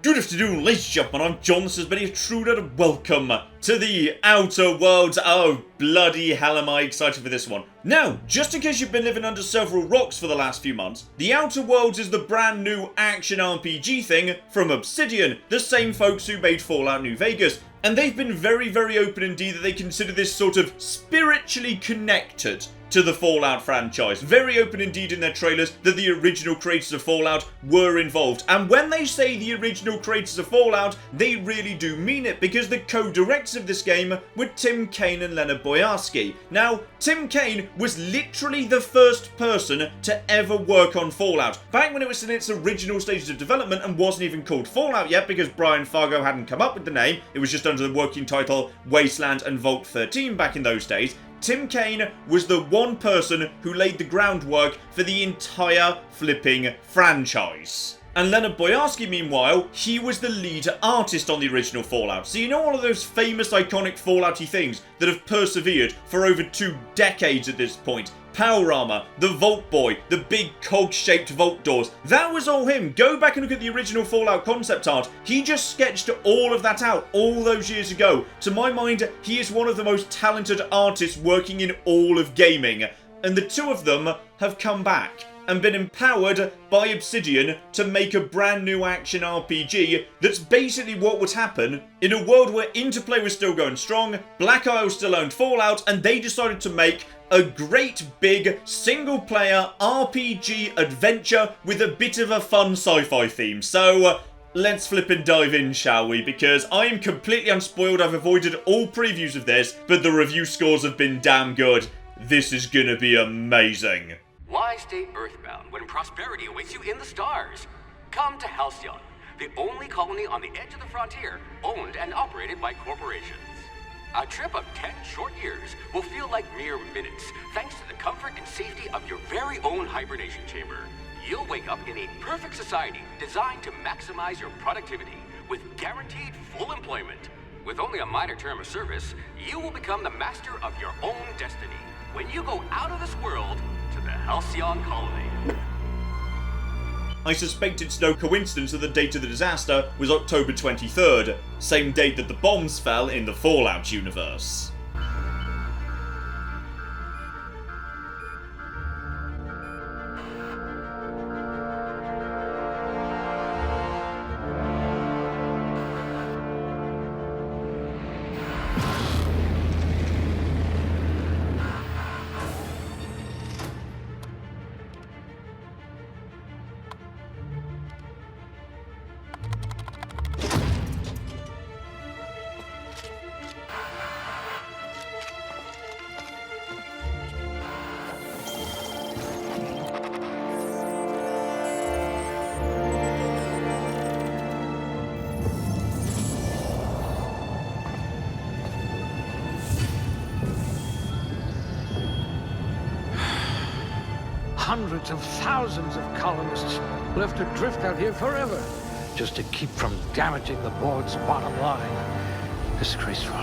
Good afternoon, ladies and gentlemen, I'm John, this has been a true and welcome to the Outer Worlds. Oh, bloody hell am I excited for this one. Now, just in case you've been living under several rocks for the last few months, the Outer Worlds is the brand new action RPG thing from Obsidian, the same folks who made Fallout New Vegas. And they've been very, very open indeed that they consider this sort of spiritually connected to the Fallout franchise. Very open indeed in their trailers that the original creators of Fallout were involved. And when they say the original creators of Fallout, they really do mean it, because the co-directors of this game were Tim Kaine and Leonard Boyarsky. Now, Tim Kaine was literally the first person to ever work on Fallout, back when it was in its original stages of development and wasn't even called Fallout yet, because Brian Fargo hadn't come up with the name. It was just under the working title Wasteland and Vault 13 back in those days. Tim Kaine was the one person who laid the groundwork for the entire flipping franchise. And Leonard Boyarsky, meanwhile, he was the lead artist on the original Fallout. So you know all of those famous iconic Fallout-y things that have persevered for over 2 decades at this point? Power armor, the Vault Boy, the big cog-shaped vault doors. That was all him. Go back and look at the original Fallout concept art. He just sketched all of that out all those years ago. To my mind, he is one of the most talented artists working in all of gaming. And the two of them have come back and been empowered by Obsidian to make a brand new action RPG that's basically what would happen in a world where Interplay was still going strong, Black Isle still owned Fallout, and they decided to make a great big single-player RPG adventure with a bit of a fun sci-fi theme. So let's flip and dive in, shall we? Because I am completely unspoiled. I've avoided all previews of this, but the review scores have been damn good. This is gonna be amazing. Why stay earthbound when prosperity awaits you in the stars? Come to Halcyon, the only colony on the edge of the frontier, owned and operated by corporations. A trip of 10 short years will feel like mere minutes, thanks to the comfort and safety of your very own hibernation chamber. You'll wake up in a perfect society designed to maximize your productivity with guaranteed full employment. With only a minor term of service, you will become the master of your own destiny when you go out of this world to the Halcyon colony. I suspect it's no coincidence that the date of the disaster was October 23rd, same date that the bombs fell in the Fallout universe. Hundreds of thousands of colonists left adrift out here forever, just to keep from damaging the board's bottom line. Disgraceful.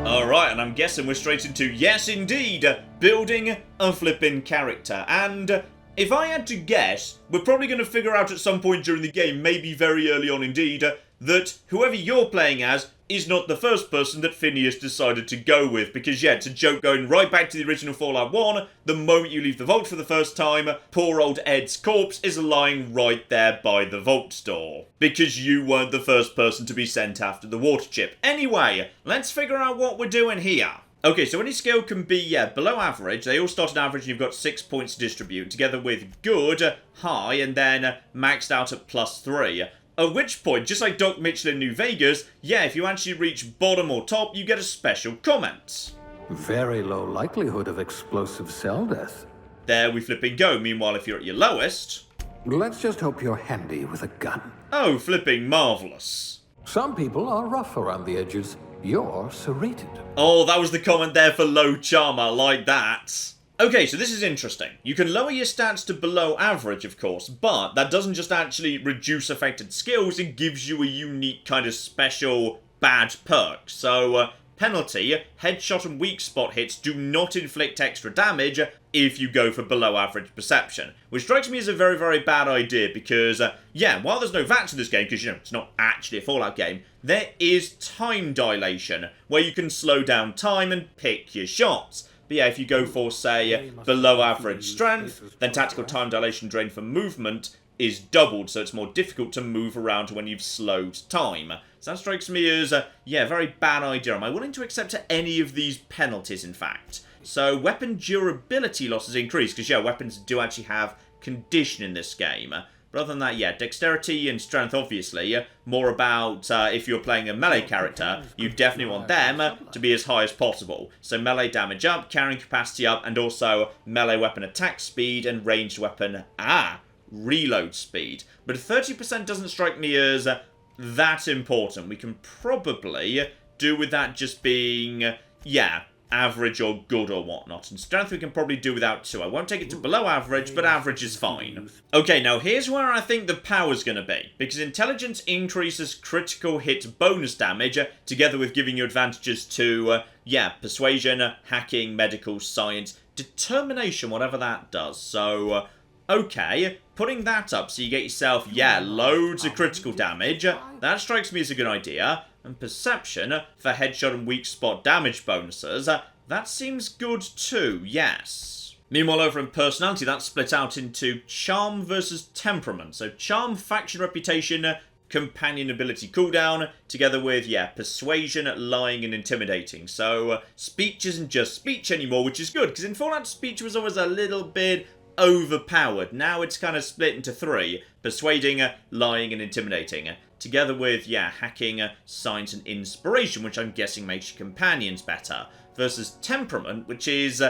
Alright, and I'm guessing we're straight into, yes indeed, building a flippin' character. And if I had to guess, we're probably going to figure out at some point during the game, maybe very early on indeed, that whoever you're playing as is not the first person that Phineas decided to go with, because yeah, it's a joke going right back to the original Fallout 1, the moment you leave the vault for the first time, poor old Ed's corpse is lying right there by the vault door, because you weren't the first person to be sent after the water chip. Anyway, let's figure out what we're doing here. Okay, so any skill can be, yeah, below average. They all start at average and you've got 6 points to distribute, together with good, high, and then maxed out at +3. At which point, just like Doc Mitchell in New Vegas, yeah, if you actually reach bottom or top, you get a special comment. Very low likelihood of explosive cell death. There we flipping go. Meanwhile, if you're at your lowest... Let's just hope you're handy with a gun. Oh, flipping marvellous. Some people are rough around the edges. You're serrated. Oh, that was the comment there for low charm. I like that. Okay, so this is interesting. You can lower your stats to below average, of course, but that doesn't just actually reduce affected skills, it gives you a unique kind of special badge perk. So, penalty, headshot and weak spot hits do not inflict extra damage if you go for below average perception. Which strikes me as a very, very bad idea because, yeah, while there's no VATS in this game, because, you know, it's not actually a Fallout game, there is time dilation, where you can slow down time and pick your shots. But yeah, if you go for, say, below average strength, then tactical time dilation drain for movement is doubled, so it's more difficult to move around when you've slowed time. So that strikes me as a, yeah, very bad idea. Am I willing to accept any of these penalties, in fact? So, weapon durability losses increase, because, yeah, weapons do actually have condition in this game. But other than that, yeah, dexterity and strength, obviously. More about, if you're playing a melee character, you definitely want them to be as high as possible. So, melee damage up, carrying capacity up, and also melee weapon attack speed and ranged weapon, reload speed. But 30% doesn't strike me as that important. We can probably do with that just being, yeah, average or good or whatnot. And strength we can probably do without too. I won't take it to below average, but average is fine. Okay, now here's where I think the power's going to be. Because intelligence increases critical hit bonus damage, together with giving you advantages to, yeah, persuasion, hacking, medical, science, determination, whatever that does. So, okay, putting that up so you get yourself, yeah, loads of critical damage. That strikes me as a good idea. And perception for headshot and weak spot damage bonuses. That seems good too, yes. Meanwhile, over in personality, that's split out into charm versus temperament. So charm, faction reputation, companion ability cooldown, together with, yeah, persuasion, lying, and intimidating. So speech isn't just speech anymore, which is good, because in Fallout, speech was always a little bit overpowered. Now it's kind of split into three: persuading, lying, and intimidating. Together with, yeah, hacking, science, and inspiration, which I'm guessing makes your companions better. Versus temperament, which is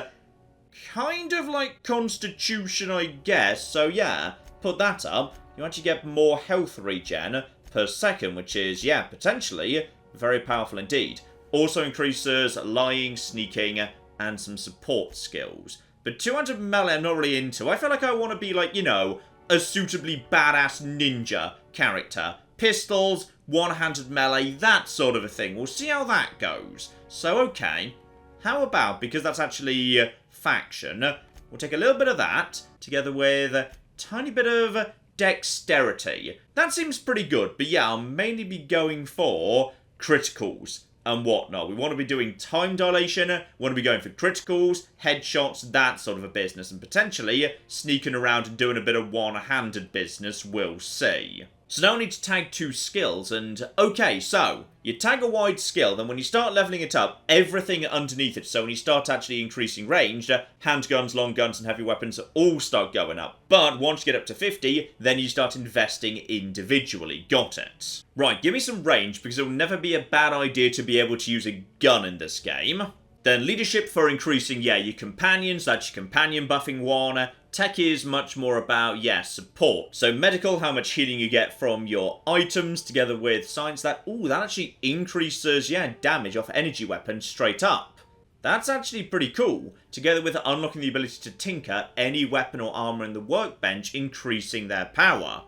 kind of like constitution, I guess. So yeah, put that up. You actually get more health regen per second, which is, yeah, potentially very powerful indeed. Also increases lying, sneaking, and some support skills. But 200 melee I'm not really into. I feel like I want to be like, you know, a suitably badass ninja character. Pistols, one-handed melee, that sort of a thing. We'll see how that goes. So, okay. How about, because that's actually faction, we'll take a little bit of that, together with a tiny bit of dexterity. That seems pretty good, but yeah, I'll mainly be going for criticals and whatnot. We want to be doing time dilation, we want to be going for criticals, headshots, that sort of a business, and potentially sneaking around and doing a bit of one-handed business, we'll see. So now I need to tag two skills, and okay, so you tag a wide skill, then when you start leveling it up, everything underneath it, so when you start actually increasing range, handguns, long guns, and heavy weapons all start going up. But once you get up to 50, then you start investing individually. Got it. Right, give me some range, because it will never be a bad idea to be able to use a gun in this game. Then leadership for increasing, yeah, your companions, that's your companion buffing one. Tech is much more about, yeah, support. So medical, how much healing you get from your items, together with science, that actually increases, yeah, damage off energy weapons straight up. That's actually pretty cool. Together with unlocking the ability to tinker any weapon or armor in the workbench, increasing their power.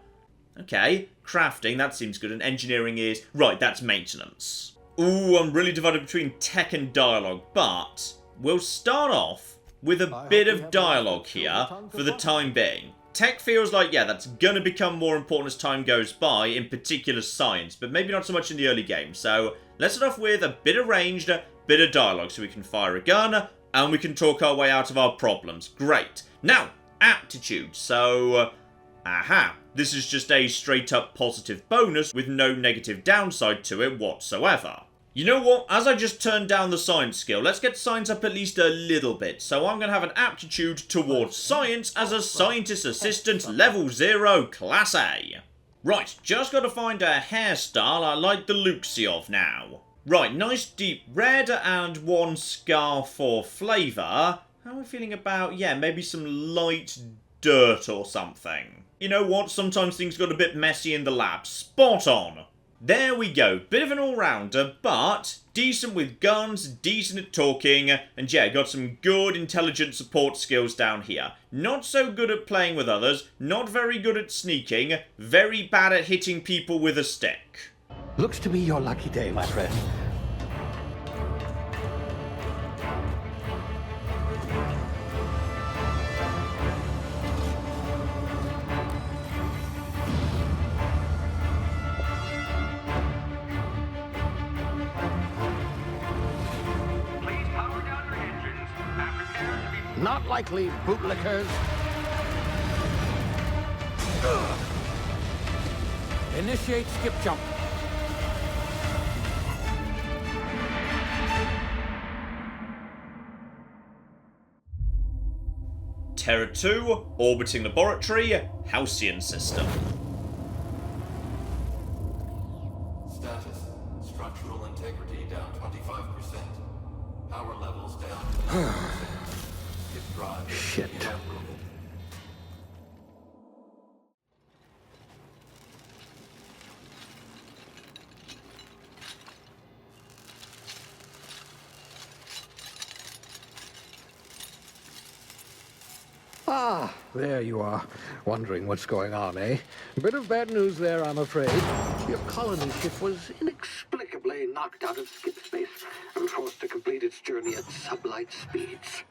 Okay, crafting, that seems good, and engineering is, right, that's maintenance. Ooh, I'm really divided between tech and dialogue, but we'll start off with a bit of dialogue here for the time being. Tech feels like, yeah, that's going to become more important as time goes by, in particular science, but maybe not so much in the early game. So let's start off with a bit of ranged, bit of dialogue, so we can fire a gun, and we can talk our way out of our problems. Great. Now, aptitude. So, this is just a straight up positive bonus with no negative downside to it whatsoever. You know what? As I just turned down the science skill, let's get science up at least a little bit. So I'm going to have an aptitude towards science as a scientist assistant level 0 class A. Right, just got to find a hairstyle I like the looksy of now. Right, nice deep red and one scar for flavour. How are we feeling about, yeah, maybe some light dirt or something? You know what? Sometimes things got a bit messy in the lab. Spot on. There we go, bit of an all-rounder, but decent with guns, decent at talking, and yeah, got some good intelligent support skills down here. Not so good at playing with others, not very good at sneaking, very bad at hitting people with a stick. Looks to me your lucky day, my friend. Not likely, bootlickers. Initiate skip jump. Terra 2, orbiting laboratory, Halcyon system. Status. Structural integrity down 25%. Power levels down to 90%. If drive Shit. inoperable. Ah, there you are. Wondering what's going on, eh? Bit of bad news there, I'm afraid. Your colony ship was inexplicably knocked out of skip space and forced to complete its journey at sublight speeds.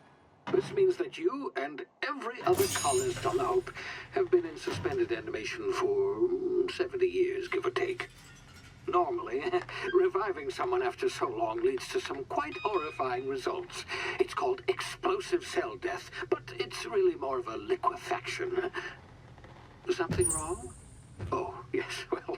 This means that you and every other colonist on the Hope have been in suspended animation for 70 years, give or take. Normally, reviving someone after so long leads to some quite horrifying results. It's called explosive cell death, but it's really more of a liquefaction. Something wrong? Oh, yes, well,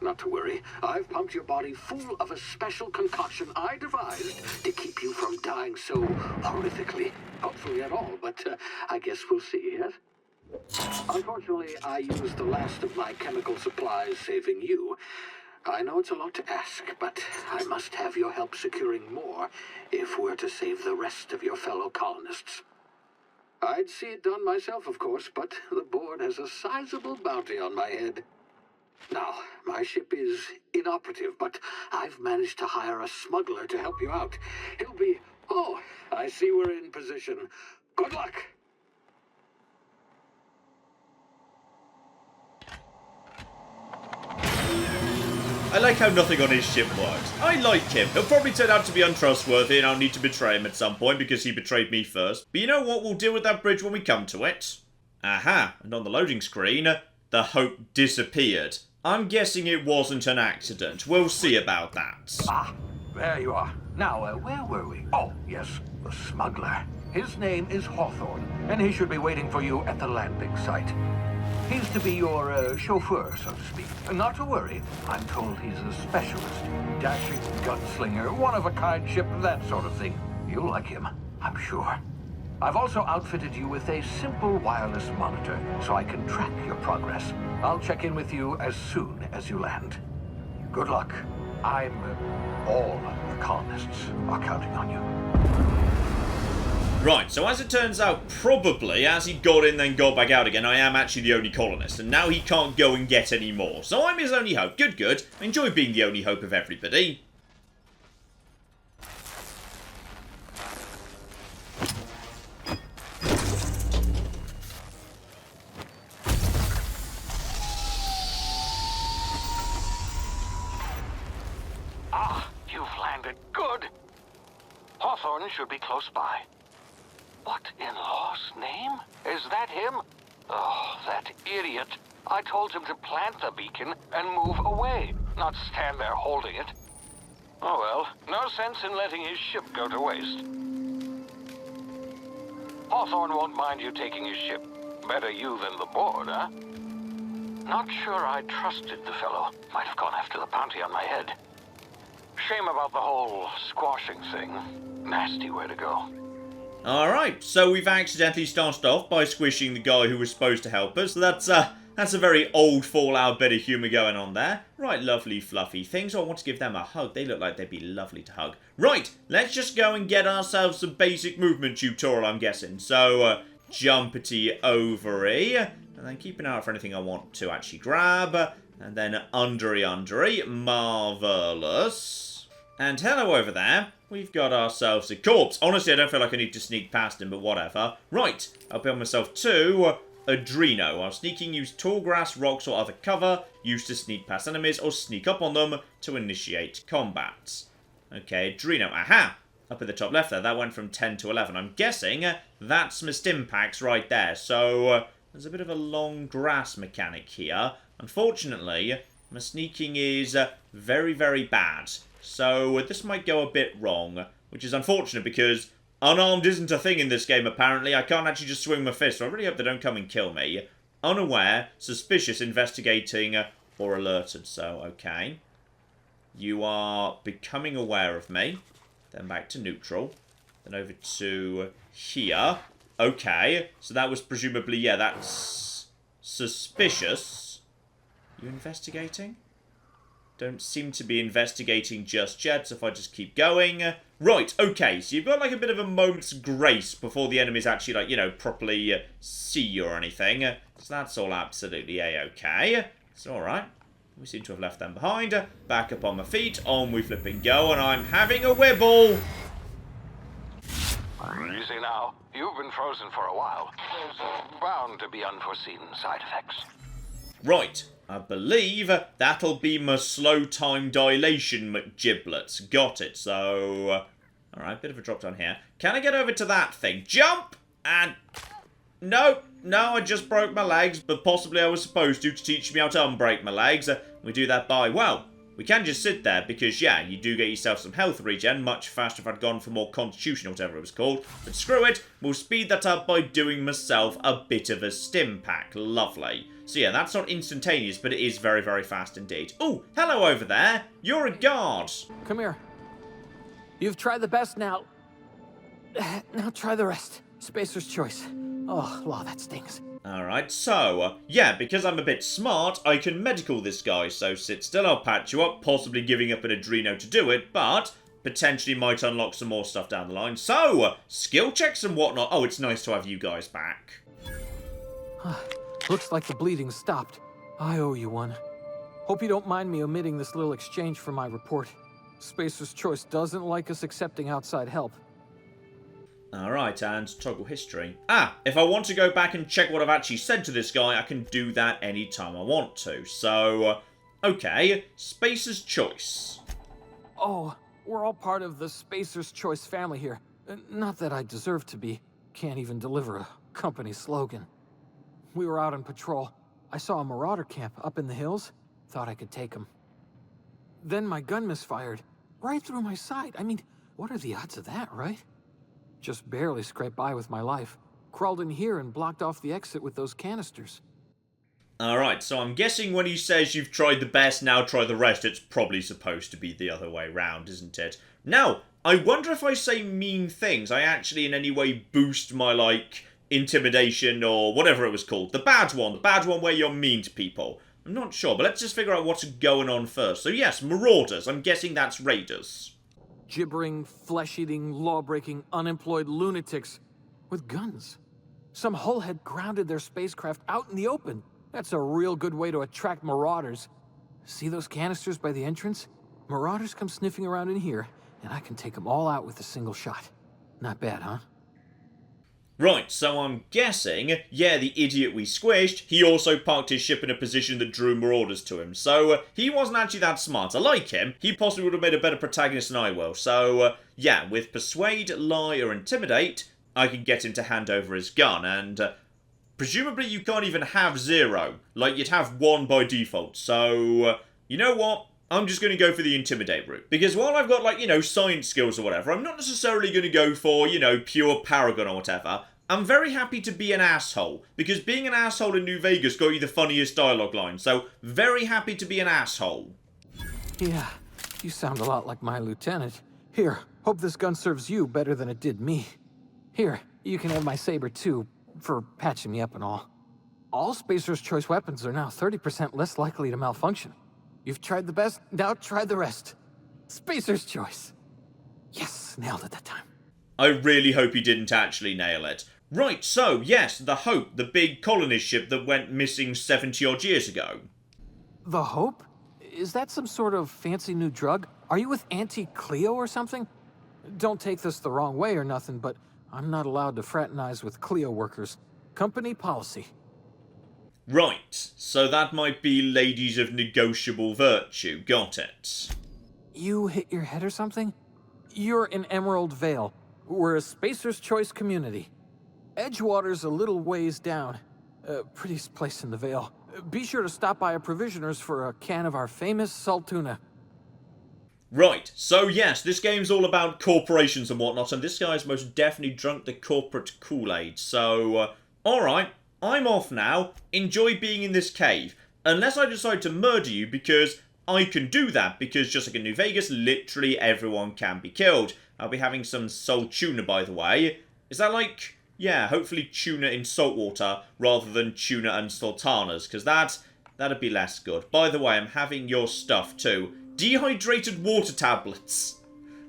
not to worry. I've pumped your body full of a special concoction I devised to keep you from dying so horrifically. Hopefully at all, but I guess we'll see, yes? Unfortunately, I used the last of my chemical supplies saving you. I know it's a lot to ask, but I must have your help securing more if we're to save the rest of your fellow colonists. I'd see it done myself, of course, but the board has a sizable bounty on my head. Now, my ship is inoperative, but I've managed to hire a smuggler to help you out. He'll be... Oh, I see we're in position. Good luck! I like how nothing on his ship works. I like him. He'll probably turn out to be untrustworthy and I'll need to betray him at some point because he betrayed me first. But you know what? We'll deal with that bridge when we come to it. Aha, and on the loading screen, the Hope disappeared. I'm guessing it wasn't an accident. We'll see about that. Ah, there you are. Now, where were we? Oh, yes, the smuggler. His name is Hawthorne, and he should be waiting for you at the landing site. He's to be your chauffeur, so to speak. Not to worry, I'm told he's a specialist. Dashing gunslinger, one-of-a-kind ship, that sort of thing. You'll like him, I'm sure. I've also outfitted you with a simple wireless monitor, so I can track your progress. I'll check in with you as soon as you land. Good luck. All the colonists are counting on you. Right, so as it turns out, probably, as he got in then got back out again, I am actually the only colonist, and now he can't go and get any more. So I'm his only hope. Good, good. I enjoy being the only hope of everybody. Ah, you've landed. Good. Hawthorne should be close by. What in law's name? Is that him? Oh, that idiot. I told him to plant the beacon and move away, not stand there holding it. Oh well, no sense in letting his ship go to waste. Hawthorne won't mind you taking his ship. Better you than the board, huh? Not sure I trusted the fellow. Might have gone after the bounty on my head. Shame about the whole squashing thing. Nasty way to go. Alright, so we've accidentally started off by squishing the guy who was supposed to help us. So that's a very old Fallout bit of humour going on there. Right, lovely fluffy things. I want to give them a hug. They look like they'd be lovely to hug. Right, let's just go and get ourselves some basic movement tutorial, I'm guessing. So, jumpity overy. And then keep an eye out for anything I want to actually grab. And then undery. Marvellous. And hello over there. We've got ourselves a corpse. Honestly, I don't feel like I need to sneak past him, but whatever. Right, I'll build myself two Adreno. While sneaking, use tall grass, rocks, or other cover used to sneak past enemies or sneak up on them to initiate combat. Okay, Adreno. Aha! Up at the top left there, that went from 10 to 11. I'm guessing that's my stim packs right there. So, there's a bit of a long grass mechanic here. Unfortunately, my sneaking is very, very bad. So this might go a bit wrong, which is unfortunate because Unarmed isn't a thing in this game, apparently. I can't actually just swing my fist, so I really hope they don't come and kill me. Unaware, suspicious, investigating, or alerted. So, okay. You are becoming aware of me. Then back to neutral. Then over to here. Okay. So that was presumably, yeah, that's suspicious. You investigating? Don't seem to be investigating just yet, so if I just keep going. Right, okay, so you've got like a bit of a moment's grace before the enemies actually, like, you know, properly see you or anything. So that's all absolutely a-okay. It's alright. We seem to have left them behind. Back up on my feet, on we flipping go, and I'm having a wibble. Easy now. You've been frozen for a while. There's bound to be unforeseen side effects. Right, I believe that'll be my slow time dilation McGiblets. Got it, so... Alright, bit of a drop down here. Can I get over to that thing? Jump! And... No, I just broke my legs, but possibly I was supposed to teach me how to unbreak my legs. We do that by, well, we can just sit there because, yeah, you do get yourself some health regen much faster if I'd gone for more constitution or whatever it was called. But screw it, we'll speed that up by doing myself a bit of a stim pack. Lovely. So yeah, that's not instantaneous, but it is very, very fast indeed. Oh, hello over there. You're a guard. Come here. You've tried the best now. Now try the rest. Spacer's choice. Oh, law, that stings. Alright, so, yeah, because I'm a bit smart, I can medical this guy, so sit still, I'll patch you up, possibly giving up an adreno to do it, but potentially might unlock some more stuff down the line. So, skill checks and whatnot. Oh, it's nice to have you guys back. Looks like the bleeding stopped. I owe you one. Hope you don't mind me omitting this little exchange from my report. Spacer's Choice doesn't like us accepting outside help. Alright, and toggle history. Ah, if I want to go back and check what I've actually said to this guy, I can do that anytime I want to. So, okay, Spacer's Choice. Oh, we're all part of the Spacer's Choice family here. Not that I deserve to be. Can't even deliver a company slogan. We were out on patrol. I saw a marauder camp up in the hills. Thought I could take them. Then my gun misfired. Right through my side. I mean, what are the odds of that, right? Just barely scraped by with my life. Crawled in here and blocked off the exit with those canisters. Alright, so I'm guessing when he says you've tried the best, now try the rest, it's probably supposed to be the other way round, isn't it? Now, I wonder if I say mean things, I actually in any way boost my, like, intimidation or whatever it was called. The bad one where you're mean to people. I'm not sure, but let's just figure out what's going on first. So yes, marauders, I'm guessing that's raiders. Gibbering, flesh-eating, law-breaking, unemployed lunatics with guns. Some hullhead grounded their spacecraft out in the open. That's a real good way to attract marauders. See those canisters by the entrance? Marauders come sniffing around in here, and I can take them all out with a single shot. Not bad, huh? Right, so I'm guessing, yeah, the idiot we squished, he also parked his ship in a position that drew marauders to him. So, he wasn't actually that smart. I like him. He possibly would have made a better protagonist than I will. So, yeah, with Persuade, Lie, or Intimidate, I can get him to hand over his gun. And, presumably you can't even have 0. Like, you'd have 1 by default. So, you know what? I'm just going to go for the Intimidate route. Because while I've got, like, you know, science skills or whatever, I'm not necessarily going to go for, you know, pure Paragon or whatever. I'm very happy to be an asshole. Because being an asshole in New Vegas got you the funniest dialogue line. So, very happy to be an asshole. Yeah, you sound a lot like my lieutenant. Here, hope this gun serves you better than it did me. Here, you can have my saber too, for patching me up and all. All Spacer's Choice weapons are now 30% less likely to malfunction. You've tried the best, now try the rest. Spacer's Choice. Yes, nailed it that time. I really hope you didn't actually nail it. Right, so, yes, the Hope, the big colonist ship that went missing 70-odd years ago. The Hope? Is that some sort of fancy new drug? Are you with Auntie Cleo or something? Don't take this the wrong way or nothing, but I'm not allowed to fraternize with Cleo workers. Company policy. Right, so that might be ladies of negotiable virtue, got it. You hit your head or something? You're in Emerald Vale. We're a Spacer's Choice community. Edgewater's a little ways down. Prettiest place in the Vale. Be sure to stop by a provisioner's for a can of our famous salt tuna. Right, so yes, this game's all about corporations and whatnot, and this guy's most definitely drunk the corporate Kool-Aid. So, alright, I'm off now. Enjoy being in this cave. Unless I decide to murder you, because I can do that, because just like in New Vegas, literally everyone can be killed. I'll be having some salt tuna, by the way. Is that like, yeah, hopefully tuna in salt water, rather than tuna and sultanas, because that'd be less good. By the way, I'm having your stuff too. Dehydrated water tablets.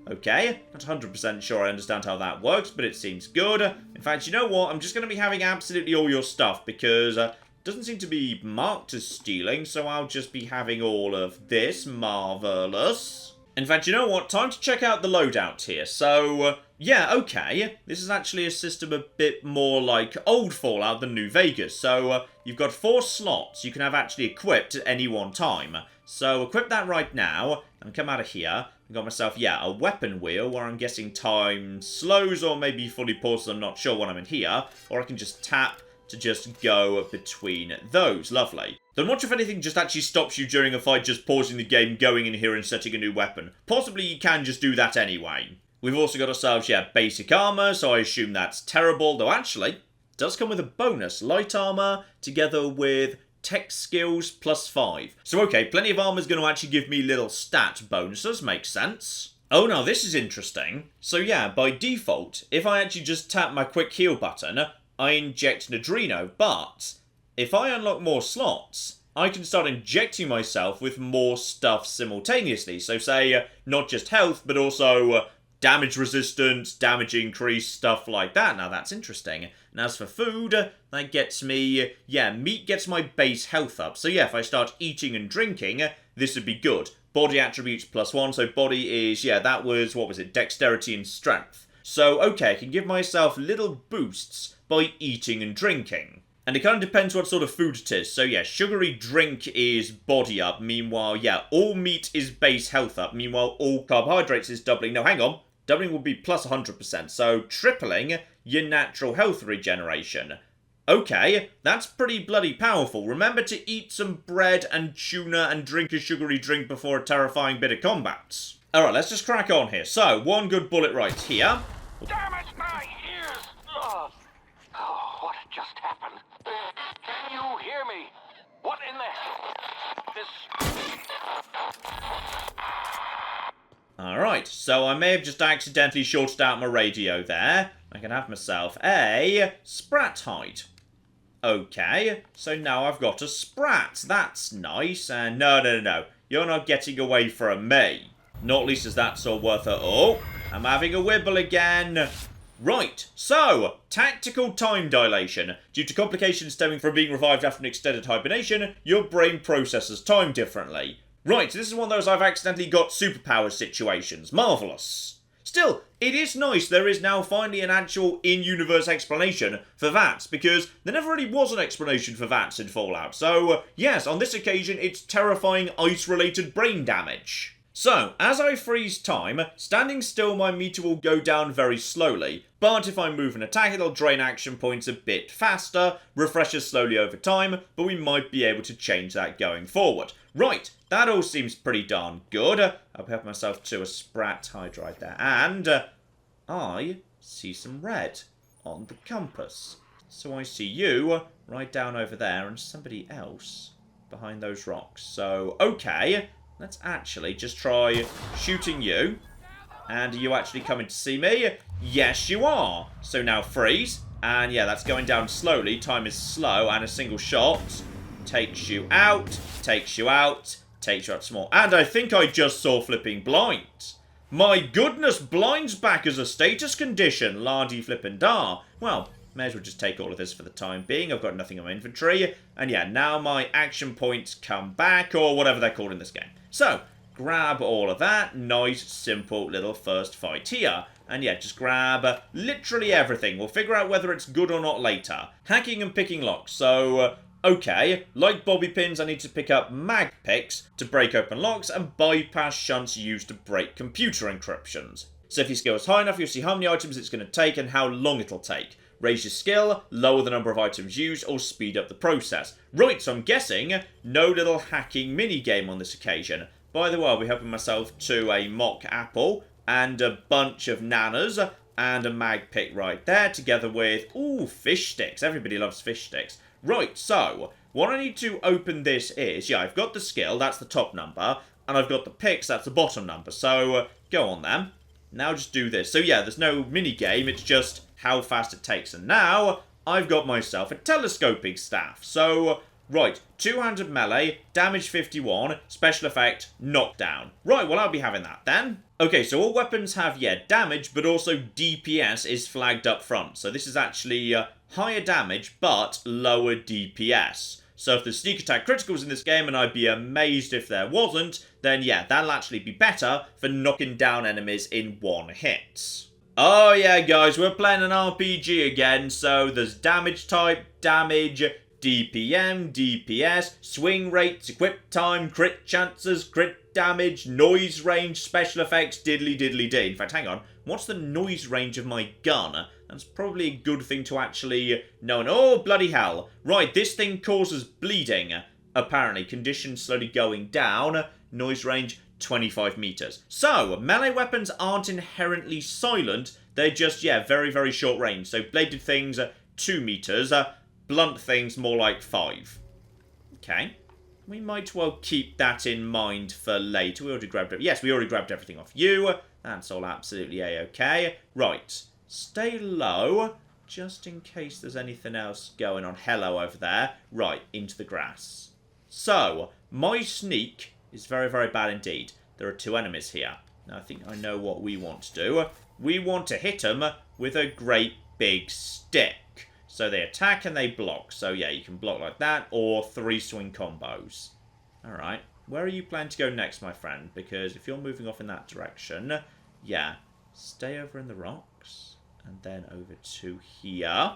Okay, not 100% sure I understand how that works, but it seems good. In fact, you know what? I'm just going to be having absolutely all your stuff, because it doesn't seem to be marked as stealing, so I'll just be having all of this. Marvellous. In fact, you know what? Time to check out the loadout here. So, yeah, okay. This is actually a system a bit more like old Fallout than New Vegas. So, you've got 4 slots you can have actually equipped at any one time. So, equip that right now, and come out of here. I've got myself, yeah, a weapon wheel, where I'm guessing time slows, or maybe fully pauses, I'm not sure when I'm in here. Or I can just tap to just go between those. Lovely. Don't watch if anything just actually stops you during a fight, just pausing the game, going in here and setting a new weapon. Possibly you can just do that anyway. We've also got ourselves, yeah, basic armor, so I assume that's terrible. Though actually, it does come with a bonus. Light armor, together with tech skills +5. So okay, plenty of armor is going to actually give me little stat bonuses. Makes sense. Oh, now this is interesting. So yeah, by default, if I actually just tap my quick heal button, I inject an adreno, but if I unlock more slots, I can start injecting myself with more stuff simultaneously. So say, not just health, but also damage resistance, damage increase, stuff like that. Now that's interesting. And as for food, that gets me, yeah, meat gets my base health up. So yeah, if I start eating and drinking, this would be good. Body attributes +1, so body is, yeah, that was, what was it, dexterity and strength. So okay, I can give myself little boosts by eating and drinking. And it kind of depends what sort of food it is. So yeah, sugary drink is body up. Meanwhile, yeah, all meat is base health up. Meanwhile, all carbohydrates is doubling. No, hang on. Doubling will be +100%. So tripling your natural health regeneration. Okay, that's pretty bloody powerful. Remember to eat some bread and tuna and drink a sugary drink before a terrifying bit of combat. Alright, let's just crack on here. So, one good bullet right here. Damn it, my ears! Oh, what just happened? Can you hear me? What in the hell? Alright, so I may have just accidentally shorted out my radio there. I can have myself a sprat hide. Okay, so now I've got a sprat. That's nice. And no. You're not getting away from me. Not least as that's all worth it. Oh, I'm having a wibble again. Right, so, tactical time dilation. Due to complications stemming from being revived after an extended hibernation, your brain processes time differently. Right, this is one of those I've accidentally got superpower situations. Marvellous. Still, it is nice there is now finally an actual in-universe explanation for VATS, because there never really was an explanation for VATS in Fallout. So, yes, on this occasion, it's terrifying ice-related brain damage. So, as I freeze time, standing still my meter will go down very slowly, but if I move and attack it'll drain action points a bit faster, refreshes slowly over time, but we might be able to change that going forward. Right, that all seems pretty darn good. I'll help myself to a sprat hide right there, and I see some red on the compass. So I see you right down over there and somebody else behind those rocks. So, okay. Let's actually just try shooting you. And are you actually coming to see me? Yes, you are. So now freeze. And yeah, that's going down slowly. Time is slow. And a single shot takes you out. Takes you out. Takes you out some more. And I think I just saw flipping blind. My goodness, blind's back as a status condition. La-dee flippin' da. Well, may as well just take all of this for the time being. I've got nothing in my inventory. And yeah, now my action points come back. Or whatever they're called in this game. So, grab all of that. Nice, simple little first fight here. And yeah, just grab literally everything. We'll figure out whether it's good or not later. Hacking and picking locks. So, okay. Like bobby pins, I need to pick up mag picks to break open locks and bypass shunts used to break computer encryptions. So if your skill is high enough, you'll see how many items it's going to take and how long it'll take. Raise your skill, lower the number of items used, or speed up the process. Right, so I'm guessing no little hacking mini-game on this occasion. by the way, I'll be helping myself to a mock apple and a bunch of nanas and a mag pick right there, together with, ooh, fish sticks. Everybody loves fish sticks. Right, so what I need to open this is, yeah, I've got the skill, that's the top number, and I've got the picks, that's the bottom number. So go on then. Now just do this. So yeah, there's no mini game, it's just how fast it takes. And now I've got myself a telescoping staff. So right, 200 melee, damage 51, special effect, knockdown. Right, well, I'll be having that then. Okay, so all weapons have, yeah, damage, but also DPS is flagged up front. So this is actually higher damage, but lower DPS. So if there's sneak attack criticals in this game, and I'd be amazed if there wasn't, then yeah, that'll actually be better for knocking down enemies in one hit. Oh yeah, guys, we're playing an RPG again, so there's damage type, damage, DPM, DPS, swing rates, equip time, crit chances, crit damage, noise range, special effects, diddly diddly dee. In fact, hang on, what's the noise range of my gun? That's probably a good thing to actually know. And oh, bloody hell. Right, this thing causes bleeding, apparently. Conditions slowly going down. Noise range, 25 meters. So, melee weapons aren't inherently silent. They're just, yeah, very, very short range. So, bladed things, 2 meters. Blunt things, more like 5. Okay. We might well keep that in mind for later. We already grabbed it. Yes, we already grabbed everything off you. That's all absolutely A-okay. Right. Stay low, just in case there's anything else going on. Hello over there. Right, into the grass. So, my sneak is very, very bad indeed. There are 2 enemies here. Now, I think I know what we want to do. We want to hit them with a great big stick. So they attack and they block. So, yeah, you can block like that, or 3 swing combos. Alright, where are you planning to go next, my friend? Because if you're moving off in that direction, yeah, stay over in the rocks. And then over to here.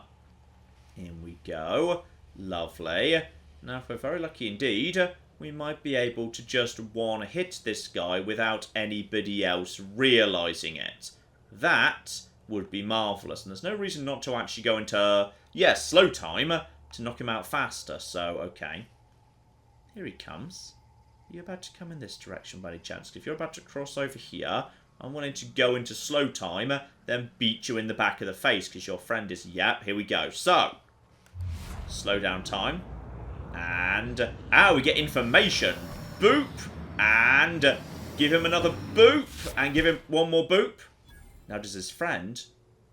In we go. Lovely. Now, if we're very lucky indeed, we might be able to just one-hit this guy without anybody else realising it. That would be marvellous. And there's no reason not to actually go into, yes, slow time to knock him out faster. So, okay. Here he comes. Are you about to come in this direction by any chance? If you're about to cross over here, I'm wanting to go into slow time, then beat you in the back of the face, because your friend is, yep, here we go. So, slow down time, and, we get information. Boop, and give him another boop, and give him one more boop. Now, does his friend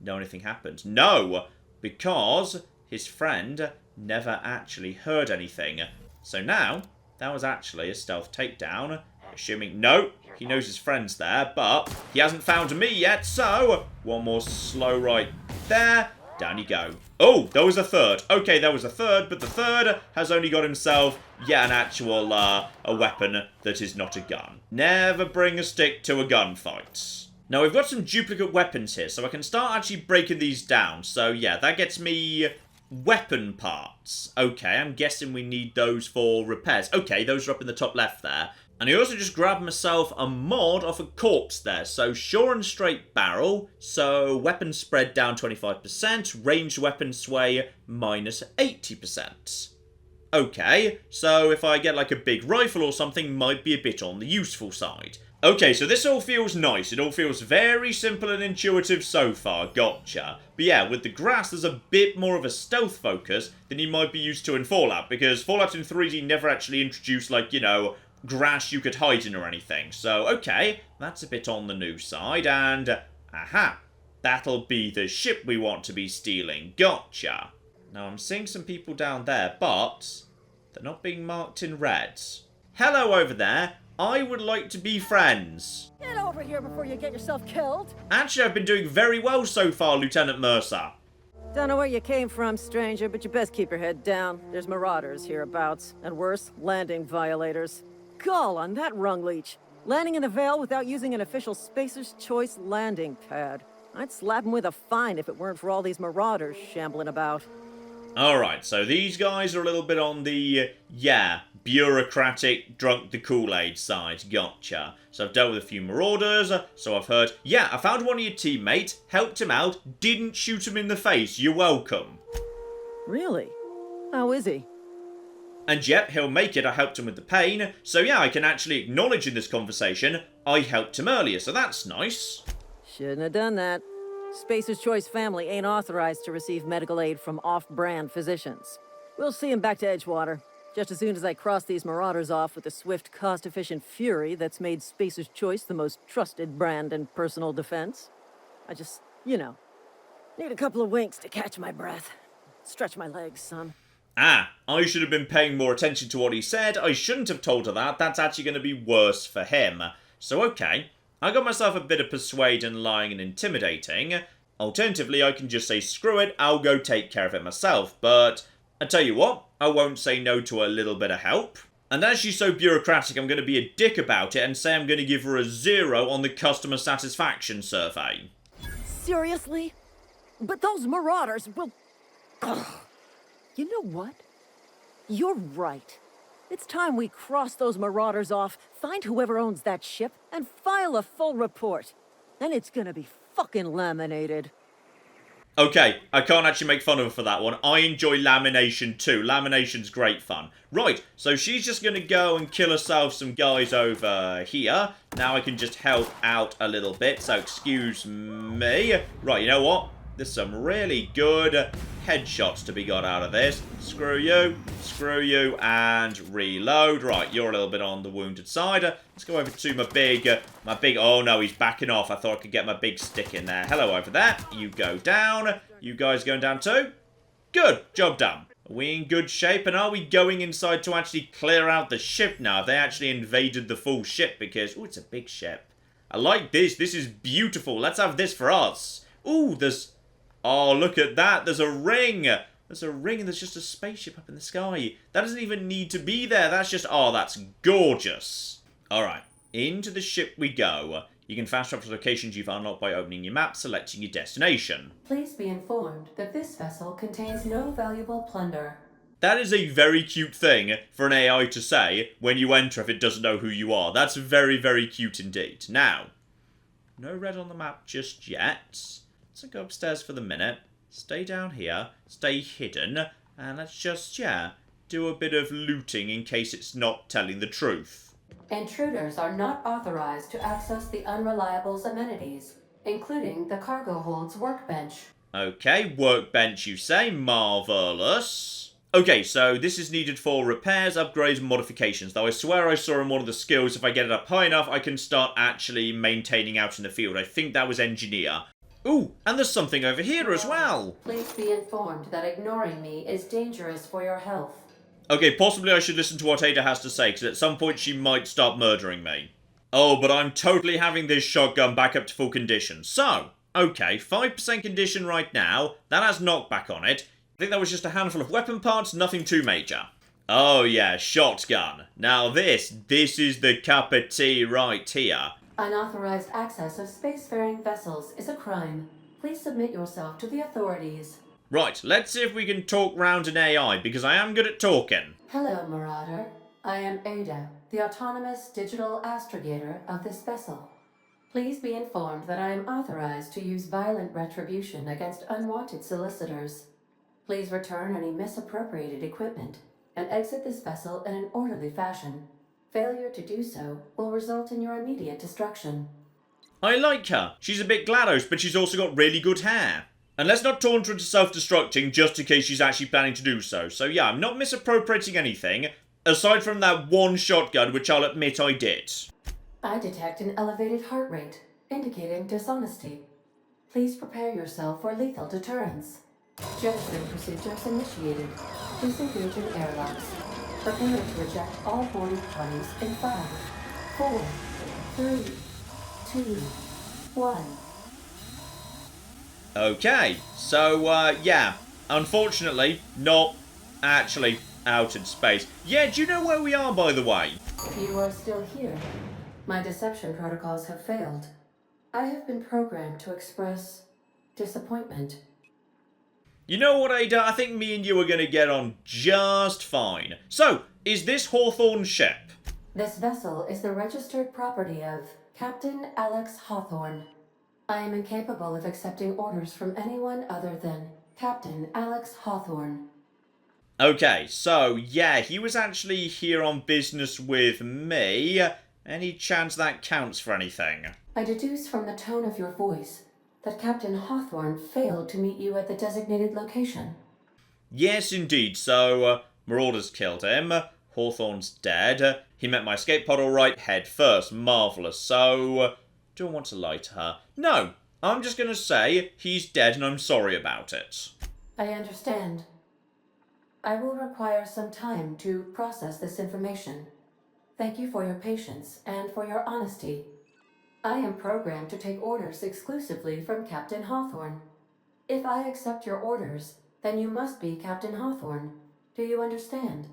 know anything happened? No, because his friend never actually heard anything. So now, that was actually a stealth takedown, assuming, no, he knows his friend's there, but he hasn't found me yet, so one more slow right there. Down you go. Oh, there was a third. Okay, there was a third, but the third has only got himself, yeah, an actual, a weapon that is not a gun. Never bring a stick to a gunfight. Now, we've got some duplicate weapons here, so I can start actually breaking these down. So, yeah, that gets me weapon parts. Okay, I'm guessing we need those for repairs. Okay, those are up in the top left there. And I also just grabbed myself a mod off a corpse there. So, sure and straight barrel. So, weapon spread down 25%. Ranged weapon sway minus 80%. Okay, so if I get like a big rifle or something, might be a bit on the useful side. Okay, so this all feels nice. It all feels very simple and intuitive so far. Gotcha. But yeah, with the grass, there's a bit more of a stealth focus than you might be used to in Fallout. Because Fallout in 3D never actually introduced, like, you know, grass you could hide in or anything. So, okay, that's a bit on the new side. And, aha, that'll be the ship we want to be stealing. Gotcha. Now, I'm seeing some people down there, but they're not being marked in red. Hello over there. I would like to be friends. Get over here before you get yourself killed. Actually, I've been doing very well so far, Lieutenant Mercer. Don't know where you came from, stranger, but you best keep your head down. There's marauders hereabouts, and worse, landing violators. Gall on that rung leech. Landing in the Vale without using an official Spacer's Choice landing pad. I'd slap him with a fine if it weren't for all these marauders shambling about. Alright, so these guys are a little bit on the, bureaucratic, drunk the Kool-Aid side. Gotcha. So I've dealt with a few marauders, so I've heard, I found one of your teammates, helped him out, didn't shoot him in the face. You're welcome. Really? How is he? And yep, he'll make it, I helped him with the pain, so yeah, I can actually acknowledge in this conversation, I helped him earlier, so that's nice. Shouldn't have done that. Spacer's Choice family ain't authorized to receive medical aid from off-brand physicians. We'll see him back to Edgewater, just as soon as I cross these marauders off with the swift, cost-efficient fury that's made Spacer's Choice the most trusted brand in personal defense. I just, you know, need a couple of winks to catch my breath. Stretch my legs, son. Ah, I should have been paying more attention to what he said. I shouldn't have told her that. That's actually going to be worse for him. So okay, I got myself a bit of persuade and lying and intimidating. Alternatively, I can just say, screw it, I'll go take care of it myself. But I tell you what, I won't say no to a little bit of help. And as she's so bureaucratic, I'm going to be a dick about it and say I'm going to give her a 0 on the customer satisfaction survey. Seriously? But those marauders will... Ugh. You know what? You're right. It's time we cross those marauders off, find whoever owns that ship, and file a full report. Then it's gonna be fucking laminated. Okay, I can't actually make fun of her for that one. I enjoy lamination too. Lamination's great fun. Right, so she's just going to go and kill herself some guys over here. Now I can just help out a little bit, so excuse me. Right, you know what? There's some really good headshots to be got out of this. Screw you, and reload. Right, you're a little bit on the wounded side. Let's go over to my big, oh no, he's backing off. I thought I could get my big stick in there. Hello over there. You go down. You guys going down too? Good, job done. Are we in good shape? And are we going inside to actually clear out the ship now? They actually invaded the full ship because, ooh, it's a big ship. I like this. This is beautiful. Let's have this for us. Ooh, there's... Oh, look at that. There's a ring. There's a ring and there's just a spaceship up in the sky. That doesn't even need to be there. That's just... Oh, that's gorgeous. Alright. Into the ship we go. You can fast travel to locations you've unlocked by opening your map, selecting your destination. Please be informed that this vessel contains no valuable plunder. That is a very cute thing for an AI to say when you enter if it doesn't know who you are. That's very, very cute indeed. Now, no red on the map just yet. Let's go upstairs for the minute, stay down here, stay hidden, and let's just, yeah, do a bit of looting in case it's not telling the truth. Intruders are not authorized to access the Unreliable's amenities, including the cargo hold's workbench. Okay, workbench you say, marvellous. Okay, so this is needed for repairs, upgrades, and modifications, though I swear I saw in one of the skills, if I get it up high enough, I can start actually maintaining out in the field. I think that was engineer. Ooh, and there's something over here as well. Please be informed that ignoring me is dangerous for your health. Okay, possibly I should listen to what Ada has to say, because at some point she might start murdering me. Oh, but I'm totally having this shotgun back up to full condition. So, okay, 5% condition right now. That has knockback on it. I think that was just a handful of weapon parts, nothing too major. Oh yeah, shotgun. Now this is the cup of tea right here. Unauthorized access of spacefaring vessels is a crime. Please submit yourself to the authorities. Right, let's see if we can talk round an AI, because I am good at talking. Hello, Marauder. I am Ada, the autonomous digital astrogator of this vessel. Please be informed that I am authorized to use violent retribution against unwanted solicitors. Please return any misappropriated equipment and exit this vessel in an orderly fashion. Failure to do so will result in your immediate destruction. I like her. She's a bit GLaDOS, but she's also got really good hair. And let's not taunt her into self-destructing just in case she's actually planning to do so. So yeah, I'm not misappropriating anything, aside from that one shotgun, which I'll admit I did. I detect an elevated heart rate, indicating dishonesty. Please prepare yourself for lethal deterrence. Jettison procedures initiated. Please engage in airlocks. Prepare to reject all boarding parties in 5, 4, 3, 2, 1. Okay, so, yeah. Unfortunately, not actually out in space. Yeah, do you know where we are, by the way? You are still here. My deception protocols have failed. I have been programmed to express disappointment. You know what, Ada? I think me and you are going to get on just fine. So, is this Hawthorne's ship? This vessel is the registered property of Captain Alex Hawthorne. I am incapable of accepting orders from anyone other than Captain Alex Hawthorne. Okay, so, yeah, he was actually here on business with me. Any chance that counts for anything? I deduce from the tone of your voice that Captain Hawthorne failed to meet you at the designated location. Yes, indeed. So, Marauders killed him. Hawthorne's dead. He met my escape pod alright, head first. Marvellous. So, do I want to lie to her? No. I'm just going to say he's dead and I'm sorry about it. I understand. I will require some time to process this information. Thank you for your patience and for your honesty. I am programmed to take orders exclusively from Captain Hawthorne. If I accept your orders, then you must be Captain Hawthorne. Do you understand?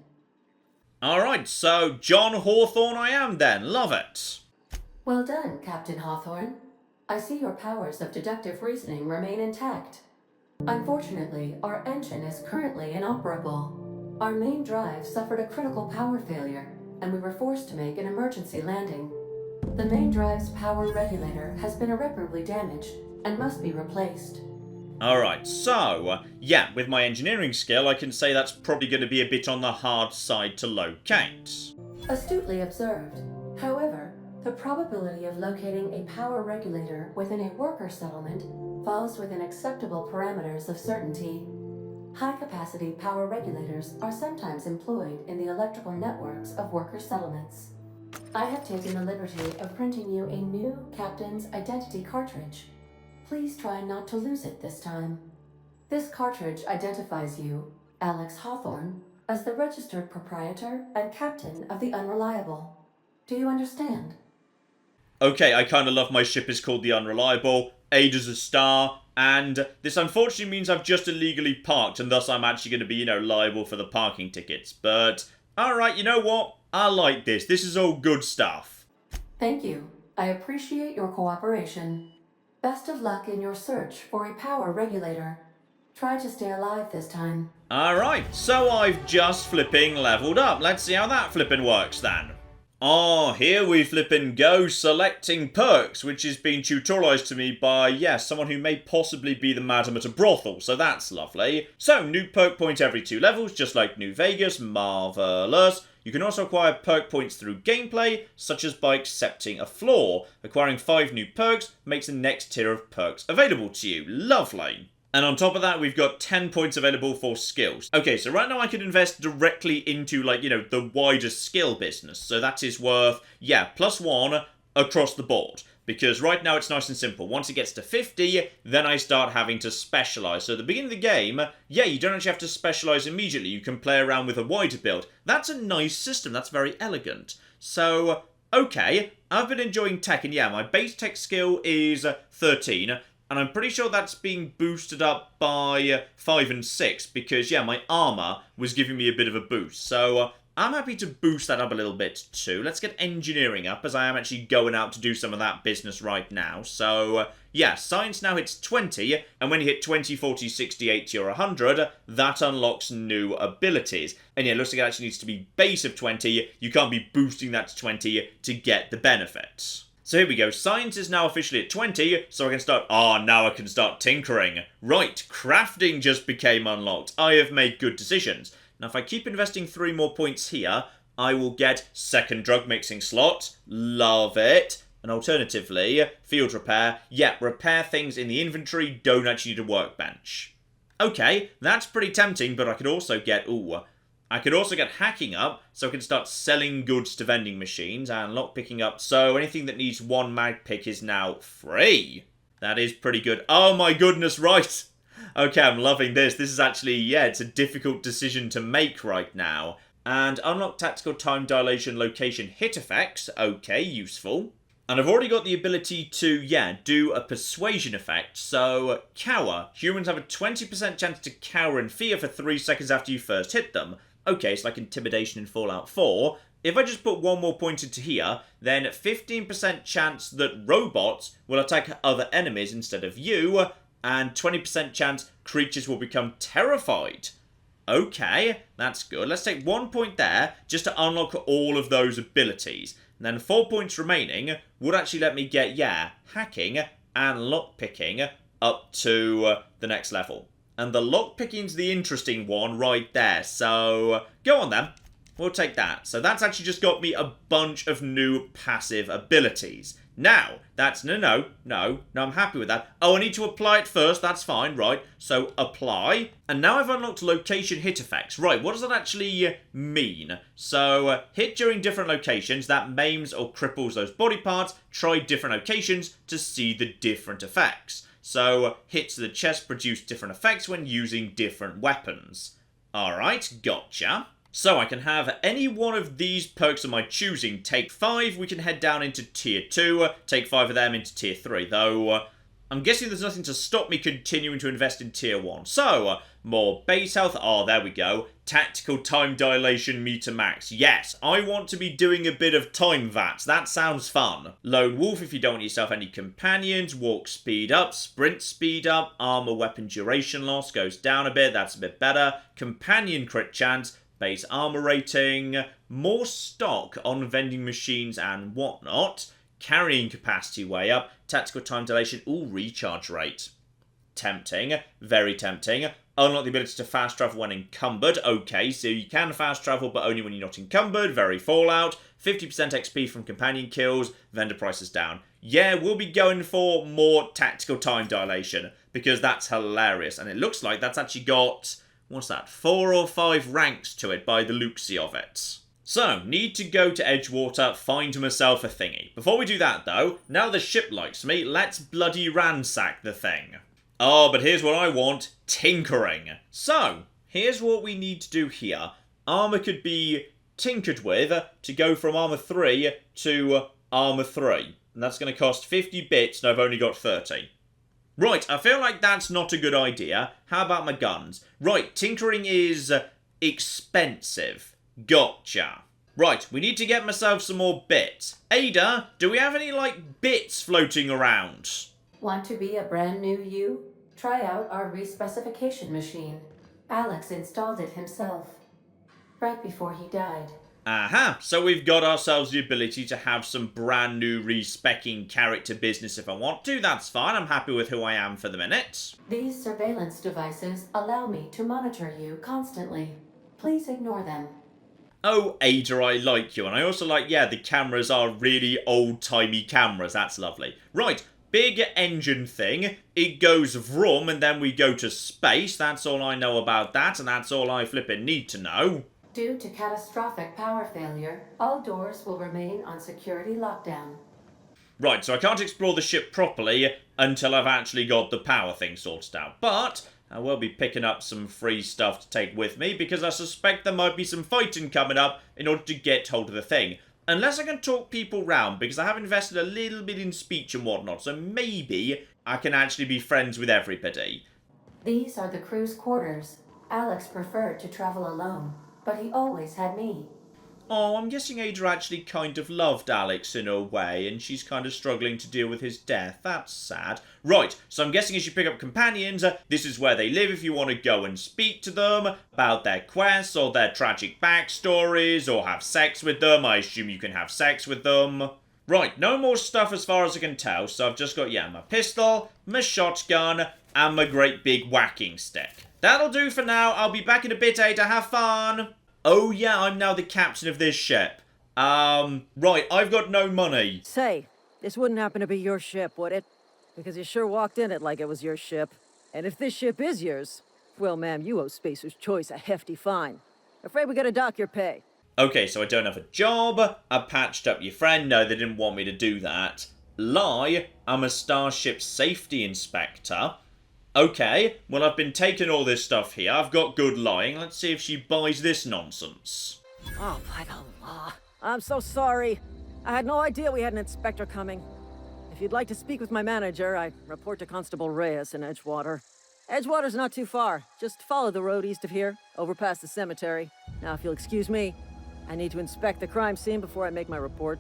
Alright, so John Hawthorne I am then. Love it. Well done, Captain Hawthorne. I see your powers of deductive reasoning remain intact. Unfortunately, our engine is currently inoperable. Our main drive suffered a critical power failure, and we were forced to make an emergency landing. The main drive's power regulator has been irreparably damaged and must be replaced. Alright, so, yeah, with my engineering skill, I can say that's probably going to be a bit on the hard side to locate. Astutely observed. However, the probability of locating a power regulator within a worker settlement falls within acceptable parameters of certainty. High-capacity power regulators are sometimes employed in the electrical networks of worker settlements. I have taken the liberty of printing you a new Captain's Identity cartridge. Please try not to lose it this time. This cartridge identifies you, Alex Hawthorne, as the registered proprietor and captain of the Unreliable. Do you understand? Okay, I kind of love my ship is called the Unreliable, Ada's a star, and this unfortunately means I've just illegally parked, and thus I'm actually going to be, liable for the parking tickets. But, alright, you know what? I like this. This is all good stuff. Thank you. I appreciate your cooperation. Best of luck in your search for a power regulator. Try to stay alive this time. Alright, so I've just flipping leveled up. Let's see how that flipping works then. Oh, here we flipping go selecting perks, which is being tutorialized to me by, yes, someone who may possibly be the madam at a brothel, so that's lovely. So, new perk point every 2 levels, just like New Vegas, marvellous. You can also acquire perk points through gameplay, such as by accepting a flaw. Acquiring 5 new perks makes the next tier of perks available to you. Lovely. And on top of that, we've got 10 points available for skills. Okay, so right now I could invest directly into, the wider skill business. So that is worth, +1 across the board. Because right now it's nice and simple. Once it gets to 50, then I start having to specialise. So at the beginning of the game, you don't actually have to specialise immediately. You can play around with a wider build. That's a nice system. That's very elegant. So, okay, I've been enjoying tech. And my base tech skill is 13. And I'm pretty sure that's being boosted up by 5 and 6 because, my armour was giving me a bit of a boost. So, I'm happy to boost that up a little bit too. Let's get engineering up as I am actually going out to do some of that business right now. So, science now hits 20, and when you hit 20, 40, 60, 80 or 100, that unlocks new abilities. And it looks like it actually needs to be base of 20. You can't be boosting that to 20 to get the benefits. So here we go, science is now officially at 20, so I can start, now I can start tinkering. Right, crafting just became unlocked. I have made good decisions. Now if I keep investing 3 more points here, I will get second drug mixing slot. Love it. And alternatively, field repair. Repair things in the inventory, don't actually need a workbench. Okay, that's pretty tempting, but I could also get, hacking up, so I can start selling goods to vending machines, and lockpicking up, so anything that needs 1 mag pick is now free. That is pretty good. Oh my goodness, right. Okay, I'm loving this. This is actually, it's a difficult decision to make right now. And unlock tactical time dilation location hit effects. Okay, useful. And I've already got the ability to, do a persuasion effect. So, cower. Humans have a 20% chance to cower in fear for 3 seconds after you first hit them. Okay, it's like intimidation in Fallout 4. If I just put 1 more point into here, then 15% chance that robots will attack other enemies instead of you, and 20% chance creatures will become terrified. Okay, that's good. Let's take 1 point there, just to unlock all of those abilities. And then 4 points remaining would actually let me get, hacking and lockpicking up to the next level. And the lockpicking's the interesting one right there. So, go on then. We'll take that. So that's actually just got me a bunch of new passive abilities. Now, that's no, I'm happy with that. Oh, I need to apply it first, that's fine, right. So, apply. And now I've unlocked location hit effects. Right, what does that actually mean? So, hit during different locations, that maims or cripples those body parts. Try different locations to see the different effects. So, hits to the chest produce different effects when using different weapons. Alright, gotcha. So I can have any one of these perks of my choosing. Take 5, we can head down into tier 2. Take 5 of them into tier 3. Though, I'm guessing there's nothing to stop me continuing to invest in tier 1. So, more base health. Oh, there we go. Tactical time dilation meter max. Yes, I want to be doing a bit of time VATs. That sounds fun. Lone wolf if you don't want yourself any companions. Walk speed up. Sprint speed up. Armor weapon duration loss goes down a bit. That's a bit better. Companion crit chance. Base armor rating, more stock on vending machines and whatnot, carrying capacity way up, tactical time dilation, all recharge rate. Tempting, very tempting. Unlock the ability to fast travel when encumbered. Okay, so you can fast travel, but only when you're not encumbered. Very Fallout. 50% XP from companion kills. Vendor prices down. Yeah, we'll be going for more tactical time dilation, because that's hilarious. And it looks like that's actually got... what's that? 4 or 5 ranks to it by the looksy of it. So, need to go to Edgewater, find myself a thingy. Before we do that, though, now the ship likes me, let's bloody ransack the thing. Oh, but here's what I want. Tinkering. So, here's what we need to do here. Armor could be tinkered with to go from armor 3 to armor 3. And that's going to cost 50 bits, and I've only got 30. Right, I feel like that's not a good idea. How about my guns? Right, tinkering is expensive. Gotcha. Right, we need to get myself some more bits. Ada, do we have any, like, bits floating around? Want to be a brand new you? Try out our respecification machine. Alex installed it himself, right before he died. Aha, so we've got ourselves the ability to have some brand new respecking character business if I want to. That's fine, I'm happy with who I am for the minute. These surveillance devices allow me to monitor you constantly. Please ignore them. Oh, Ada, I like you. And I also like, yeah, the cameras are really old-timey cameras. That's lovely. Right, big engine thing. It goes vroom, and then we go to space. That's all I know about that, and that's all I flippin' need to know. Due to catastrophic power failure, all doors will remain on security lockdown. Right, so I can't explore the ship properly until I've actually got the power thing sorted out. But I will be picking up some free stuff to take with me, because I suspect there might be some fighting coming up in order to get hold of the thing. Unless I can talk people round, because I have invested a little bit in speech and whatnot, so maybe I can actually be friends with everybody. These are the crew's quarters. Alex preferred to travel alone, but he always had me. Oh, I'm guessing Ada actually kind of loved Alex in a way, and she's kind of struggling to deal with his death. That's sad. Right, so I'm guessing as you pick up companions, this is where they live if you want to go and speak to them about their quests or their tragic backstories, or have sex with them. I assume you can have sex with them. Right, no more stuff as far as I can tell, so I've just got, yeah, my pistol, my shotgun, and my great big whacking stick. That'll do for now. I'll be back in a bit, Ada. Have fun. Oh, yeah, I'm now the captain of this ship. Right, I've got no money. Say, this wouldn't happen to be your ship, would it? Because you sure walked in it like it was your ship. And if this ship is yours, well, ma'am, you owe Spacer's Choice a hefty fine. Afraid we gotta dock your pay. Okay, so I don't have a job. I patched up your friend. No, they didn't want me to do that. Lie, I'm a Starship Safety Inspector. Okay, well, I've been taking all this stuff here. I've got good lying. Let's see if she buys this nonsense. Oh, by the law. I'm so sorry. I had no idea we had an inspector coming. If you'd like to speak with my manager, I report to Constable Reyes in Edgewater. Edgewater's not too far. Just follow the road east of here, over past the cemetery. Now, if you'll excuse me, I need to inspect the crime scene before I make my report.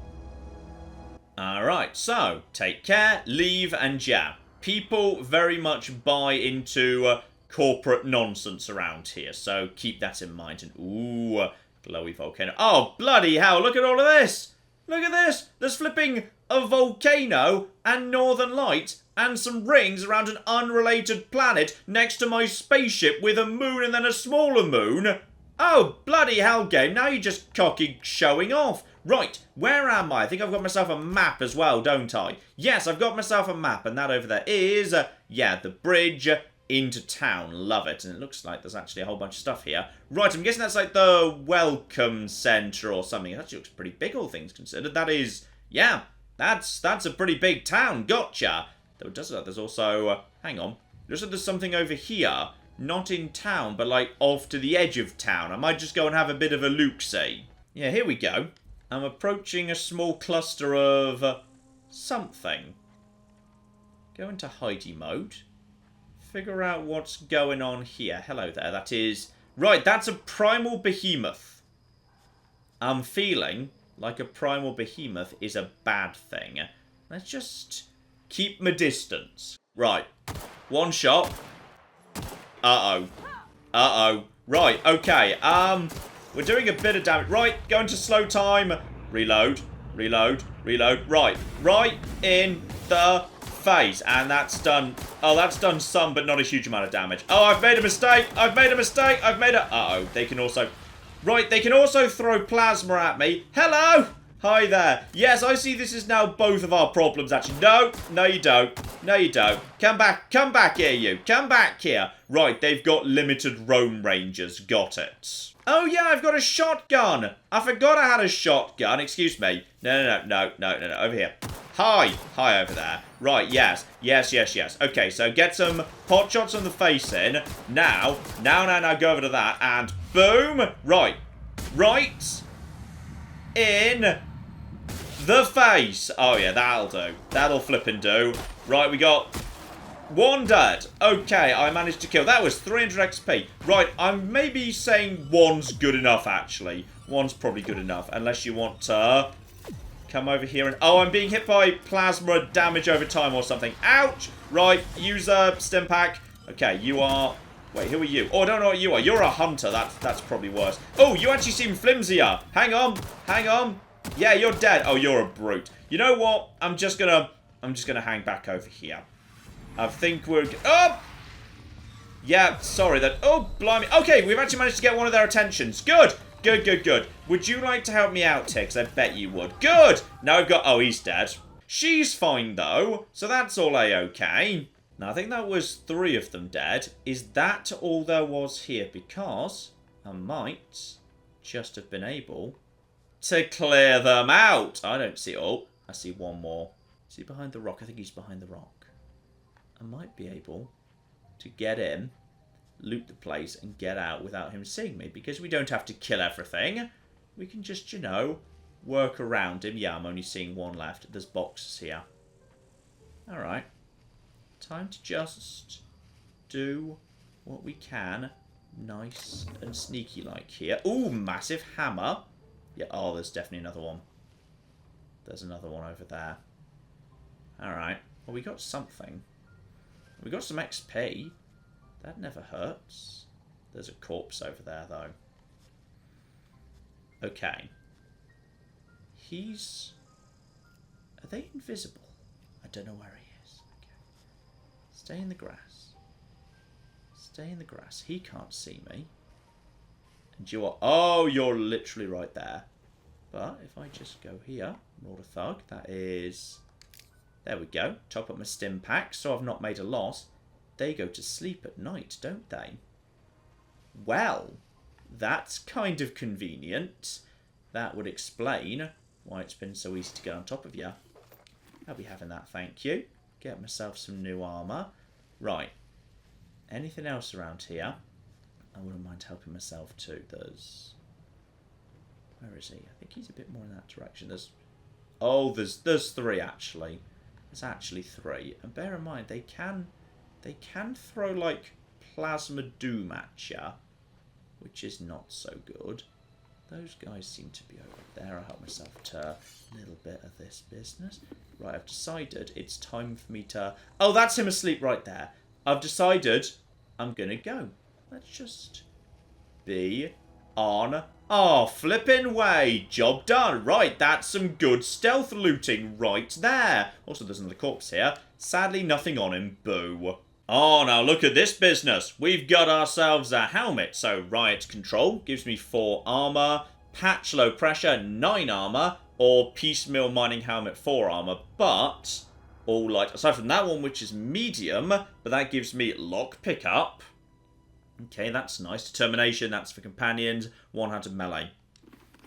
Alright, so, take care, leave, and yeah. People very much buy into corporate nonsense around here, so keep that in mind. And ooh, glowy volcano. Oh, bloody hell, look at all of this! Look at this! There's flipping a volcano and northern lights and some rings around an unrelated planet next to my spaceship with a moon and then a smaller moon. Oh, bloody hell, game. Now you're just cocky showing off. Right, where am I? I think I've got myself a map as well, don't I? Yes, I've got myself a map, and that over there is, yeah, the bridge into town. Love it. And it looks like there's actually a whole bunch of stuff here. Right, I'm guessing that's like the welcome centre or something. It actually looks pretty big, all things considered. That is, yeah, that's a pretty big town. Gotcha. Though it does look like there's also, hang on. Looks like there's something over here. Not in town, but like off to the edge of town. I might just go and have a bit of a look-see. Yeah, here we go. I'm approaching a small cluster of something. Go into Heidi mode. Figure out what's going on here. Hello there. That is... Right, that's a primal behemoth. I'm feeling like a primal behemoth is a bad thing. Let's just keep my distance. Right. One shot. Uh-oh. Uh-oh. Right, okay. We're doing a bit of damage. Right, going to slow time. Reload. Reload. Reload. Right. Right in the face. And that's done... Oh, that's done some, but not a huge amount of damage. Oh, I've made a mistake. I've made a mistake. I've made a... Uh-oh. They can also... Right, they can also throw plasma at me. Hello! Hi there. Yes, I see this is now both of our problems, actually. No, no you don't. No you don't. Come back here, you. Come back here. Right, they've got limited roam ranges. Got it. Oh, yeah, I've got a shotgun. I forgot I had a shotgun. Excuse me. No. Over here. Hi. Hi over there. Right, yes. Yes. Okay, so get some pot shots on the face in. Now, go over to that. And boom. Right. In the face. Oh, yeah, that'll do. That'll flip and do. Right, we got one dead. Okay, I managed to kill. That was 300 XP. Right, I'm maybe saying one's good enough, actually. One's probably good enough, unless you want to come over here and... Oh, I'm being hit by plasma damage over time or something. Ouch! Right, use a stim pack. Okay, you are... Wait, who are you? Oh, I don't know what you are. You're a hunter. That's probably worse. Oh, you actually seem flimsier. Hang on. Yeah, you're dead. Oh, you're a brute. You know what? I'm just gonna hang back over here. I think we're... Oh! Yeah, sorry that... Oh, blimey. Okay, we've actually managed to get one of their attentions. Good. Would you like to help me out, Tix? I bet you would. Good. Now I've got... Oh, he's dead. She's fine, though. So that's all A-okay. Now, I think that was 3 of them dead. Is that all there was here? Because I might just have been able to clear them out. I don't see... Oh, I see one more. Is he behind the rock? I think he's behind the rock. I might be able to get in, loot the place, and get out without him seeing me. Because we don't have to kill everything. We can just, you know, work around him. Yeah, I'm only seeing one left. There's boxes here. Alright. Time to just do what we can. Nice and sneaky like here. Ooh, massive hammer. Yeah, oh, there's definitely another one. There's another one over there. Alright. Well, we got something. We got some XP. That never hurts. There's a corpse over there, though. Okay. He's... Are they invisible? I don't know where he is. Okay. Stay in the grass. Stay in the grass. He can't see me. And you are... Oh, you're literally right there. But if I just go here, roll a thug, that is... There we go. Top up my stim pack, so I've not made a loss. They go to sleep at night, don't they? Well, that's kind of convenient. That would explain why it's been so easy to get on top of you. I'll be having that, thank you. Get myself some new armour. Right. Anything else around here? I wouldn't mind helping myself too. There's... Where is he? I think he's a bit more in that direction. There's... Oh, there's 3 actually. There's actually 3. And bear in mind, they can throw like plasma doom at ya, which is not so good. Those guys seem to be over there. I'll help myself to a little bit of this business. Right, I've decided it's time for me to... Oh, that's him asleep right there. I've decided I'm going to go. Let's just be on. Oh, flipping way. Job done. Right, that's some good stealth looting right there. Also, there's another corpse here. Sadly, nothing on him. Boo. Oh, now look at this business. We've got ourselves a helmet. So, riot control gives me 4 armor. Patch low pressure, 9 armor. Or piecemeal mining helmet, 4 armor. But, all light. Aside from that one, which is medium. But that gives me lock pickup. Okay, that's nice. Determination, that's for companions. One-handed melee.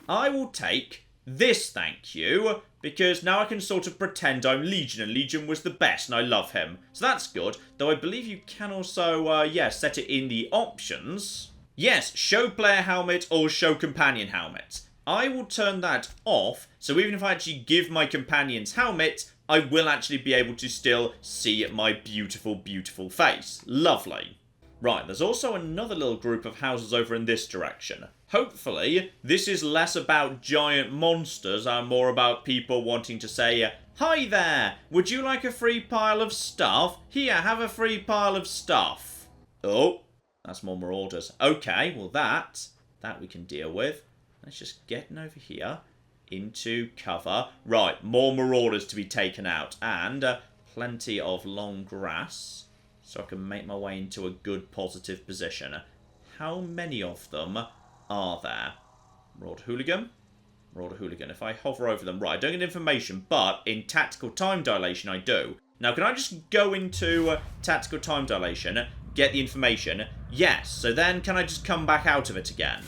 I will take this, thank you, because now I can sort of pretend I'm Legion, and Legion was the best, and I love him. So that's good, though I believe you can also, set it in the options. Yes, show player helmet or show companion helmet. I will turn that off, so even if I actually give my companions helmet, I will actually be able to still see my beautiful, beautiful face. Lovely. Right, there's also another little group of houses over in this direction. Hopefully, this is less about giant monsters and more about people wanting to say, "Hi there, would you like a free pile of stuff? Here, have a free pile of stuff." Oh, that's more marauders. Okay, well that we can deal with. Let's just get over here into cover. Right, more marauders to be taken out and plenty of long grass. So I can make my way into a good positive position. How many of them are there? Marauder Hooligan? Marauder Hooligan. If I hover over them, right, I don't get information, but in tactical time dilation I do. Now, can I just go into tactical time dilation, get the information? Yes. So then can I just come back out of it again?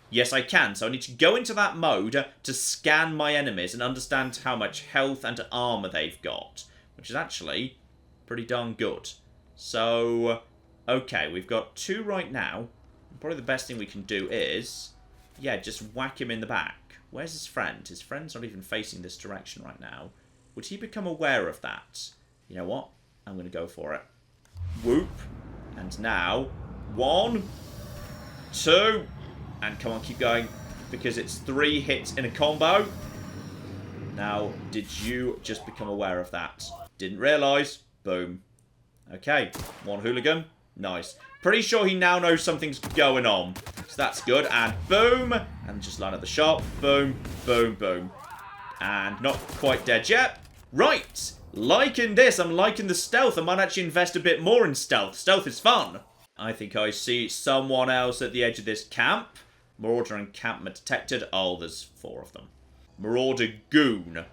Yes, I can. So I need to go into that mode to scan my enemies and understand how much health and armor they've got, which is actually pretty darn good. So, okay, we've got 2 right now. Probably the best thing we can do is, yeah, just whack him in the back. Where's his friend? His friend's not even facing this direction right now. Would he become aware of that? You know what? I'm going to go for it. Whoop. And now, 1, 2, and come on, keep going, because it's 3 hits in a combo. Now, did you just become aware of that? Didn't realise. Boom. Okay, 1 hooligan. Nice. Pretty sure he now knows something's going on. So that's good. And boom. And just line up the shot. Boom, boom, boom. And not quite dead yet. Right. Liking this. I'm liking the stealth. I might actually invest a bit more in stealth. Stealth is fun. I think I see someone else at the edge of this camp. Marauder encampment detected. Oh, there's 4 of them. Marauder goon.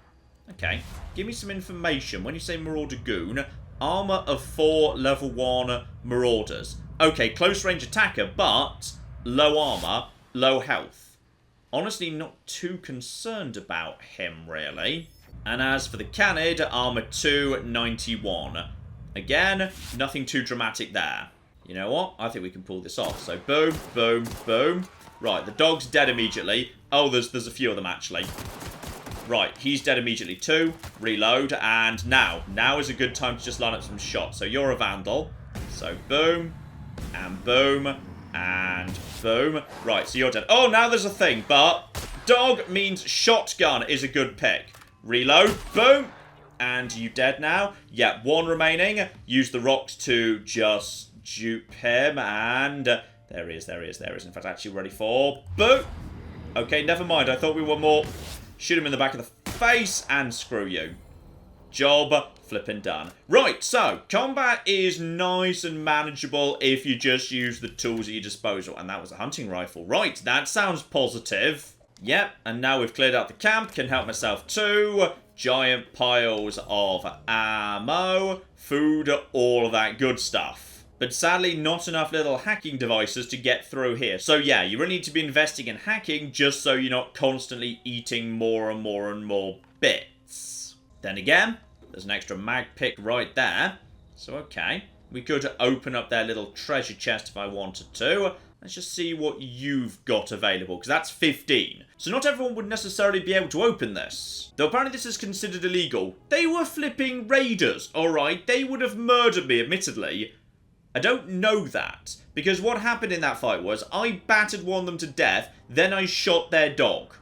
Okay. Give me some information. When you say Marauder goon, armor of 4 level 1 marauders. Okay, close range attacker, but low armor, low health. Honestly, not too concerned about him, really. And as for the Canid, armor 2, 91. Again, nothing too dramatic there. You know what? I think we can pull this off. So boom, boom, boom. Right, the dog's dead immediately. Oh, there's a few of them, actually. Right, he's dead immediately too. Reload, and now is a good time to just line up some shots. So you're a vandal. So boom, and boom, and boom. Right, so you're dead. Oh, now there's a thing, but dog means shotgun is a good pick. Reload, boom, and you dead now. Yeah, 1 remaining. Use the rocks to just dupe him, and there he is. In fact, actually ready for boom. Okay, never mind. I thought we were more. Shoot him in the back of the face, and screw you. Job flipping done. Right, so, combat is nice and manageable if you just use the tools at your disposal. And that was a hunting rifle. Right, that sounds positive. Yep, and now we've cleared out the camp. Can help myself too. Giant piles of ammo, food, all of that good stuff. But sadly, not enough little hacking devices to get through here. So yeah, you really need to be investing in hacking just so you're not constantly eating more and more and more bits. Then again, there's an extra mag pick right there. So okay, we could open up their little treasure chest if I wanted to. Let's just see what you've got available, because that's 15. So not everyone would necessarily be able to open this. Though apparently this is considered illegal. They were flipping raiders, alright? They would have murdered me, admittedly. I don't know that, because what happened in that fight was I battered one of them to death, then I shot their dog.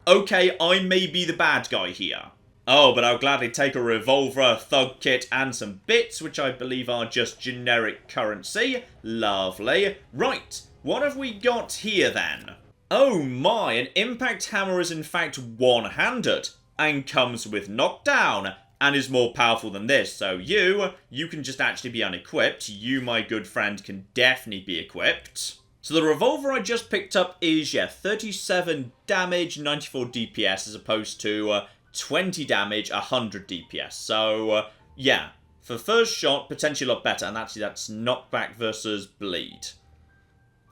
Okay, I may be the bad guy here. Oh, but I'll gladly take a revolver, a thug kit, and some bits, which I believe are just generic currency. Lovely. Right, what have we got here then? Oh my, an impact hammer is in fact one-handed and comes with knockdown and is more powerful than this. So you can just actually be unequipped. You, my good friend, can definitely be equipped. So the revolver I just picked up is, 37 damage, 94 DPS as opposed to 20 damage, 100 DPS. So, yeah, for first shot, potentially a lot better. And actually, that's knockback versus bleed.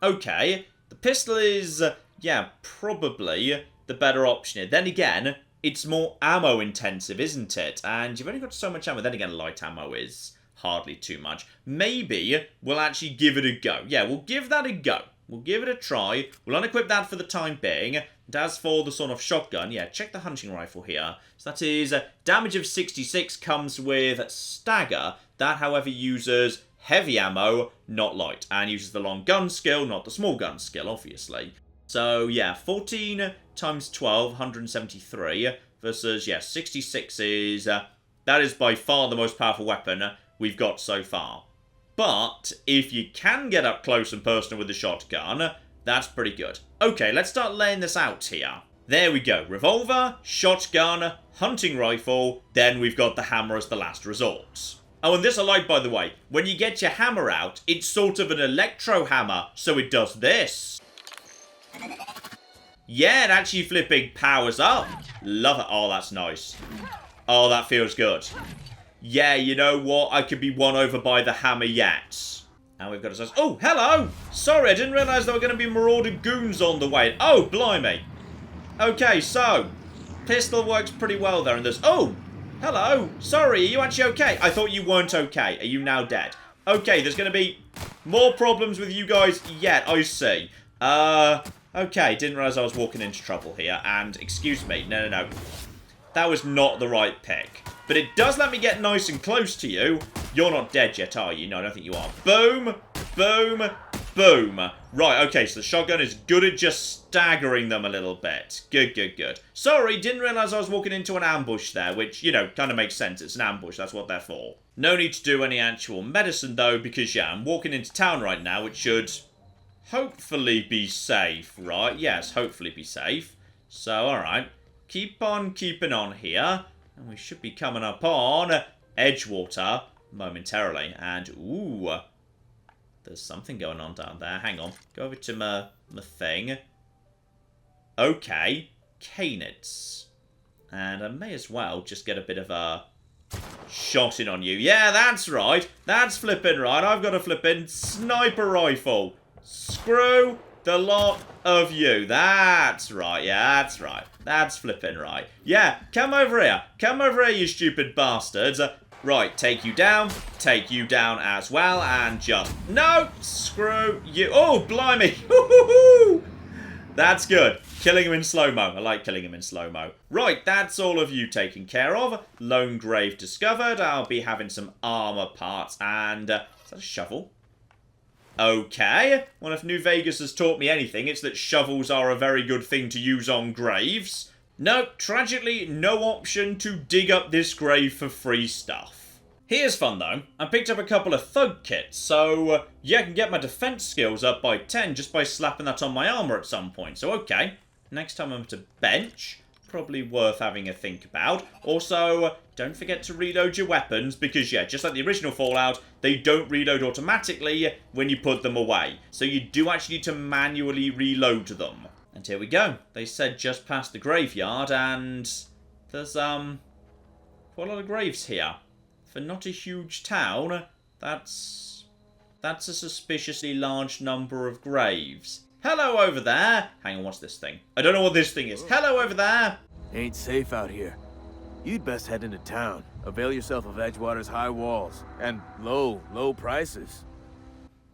Okay, the pistol is, probably the better option here. Then again, it's more ammo intensive, isn't it? And you've only got so much ammo. Then again, light ammo is hardly too much. Maybe we'll actually give it a go. Yeah, we'll give that a go. We'll give it a try. We'll unequip that for the time being. And as for the sort of shotgun, check the hunting rifle here. So that is damage of 66 comes with stagger. That, however, uses heavy ammo, not light. And uses the long gun skill, not the small gun skill, obviously. So, 14 times 12, 173. Versus, 66 is... that is by far the most powerful weapon we've got so far. But if you can get up close and personal with the shotgun, that's pretty good. Okay, let's start laying this out here. There we go. Revolver, shotgun, hunting rifle, then we've got the hammer as the last resort. Oh, and this I like, by the way. When you get your hammer out, it's sort of an electro hammer, so it does this. Yeah, it actually flipping powers up. Love it. Oh, that's nice. Oh, that feels good. Yeah, you know what? I could be won over by the hammer yet. And we've got ourselves... Oh, hello! Sorry, I didn't realise there were going to be marauder goons on the way. Oh, blimey. Okay, so... pistol works pretty well there. And there's... Oh! Hello! Sorry, are you actually okay? I thought you weren't okay. Are you now dead? Okay, there's going to be more problems with you guys yet. I see. Okay, didn't realise I was walking into trouble here. And, excuse me. No. That was not the right pick. But it does let me get nice and close to you. You're not dead yet, are you? No, I don't think you are. Boom, boom, boom. Right, okay, so the shotgun is good at just staggering them a little bit. Good. Sorry, didn't realise I was walking into an ambush there, which, kind of makes sense. It's an ambush, that's what they're for. No need to do any actual medicine, though, because, I'm walking into town right now, which should hopefully be safe, right? Yes, hopefully be safe. So, alright. Keep on keeping on here. And we should be coming up on Edgewater momentarily. And, ooh, there's something going on down there. Hang on. Go over to my thing. Okay. Canids. And I may as well just get a bit of a shot in on you. Yeah, that's right. That's flipping right. I've got a flipping sniper rifle. Screw the lot of you. That's right. Yeah, that's right. That's flipping right. Yeah, come over here. Come over here, you stupid bastards. Right, take you down as well, and just... No! Screw you. Oh, blimey. That's good. Killing him in slow-mo. I like killing him in slow-mo. Right, that's all of you taken care of. Lone grave discovered. I'll be having some armor parts, and... is that a shovel? Okay. Well, if New Vegas has taught me anything, it's that shovels are a very good thing to use on graves. No, tragically, no option to dig up this grave for free stuff. Here's fun, though. I picked up a couple of thug kits, so, I can get my defense skills up by 10 just by slapping that on my armor at some point. So, okay. Next time I'm to bench. Probably worth having a think about. Also, don't forget to reload your weapons, because, just like the original Fallout, they don't reload automatically when you put them away. So you do actually need to manually reload them. And here we go. They said just past the graveyard, and there's, quite a lot of graves here. For not a huge town, that's a suspiciously large number of graves. Hello over there! Hang on, what's this thing? I don't know what this thing is. Hello over there! Ain't safe out here. You'd best head into town. Avail yourself of Edgewater's high walls and low prices.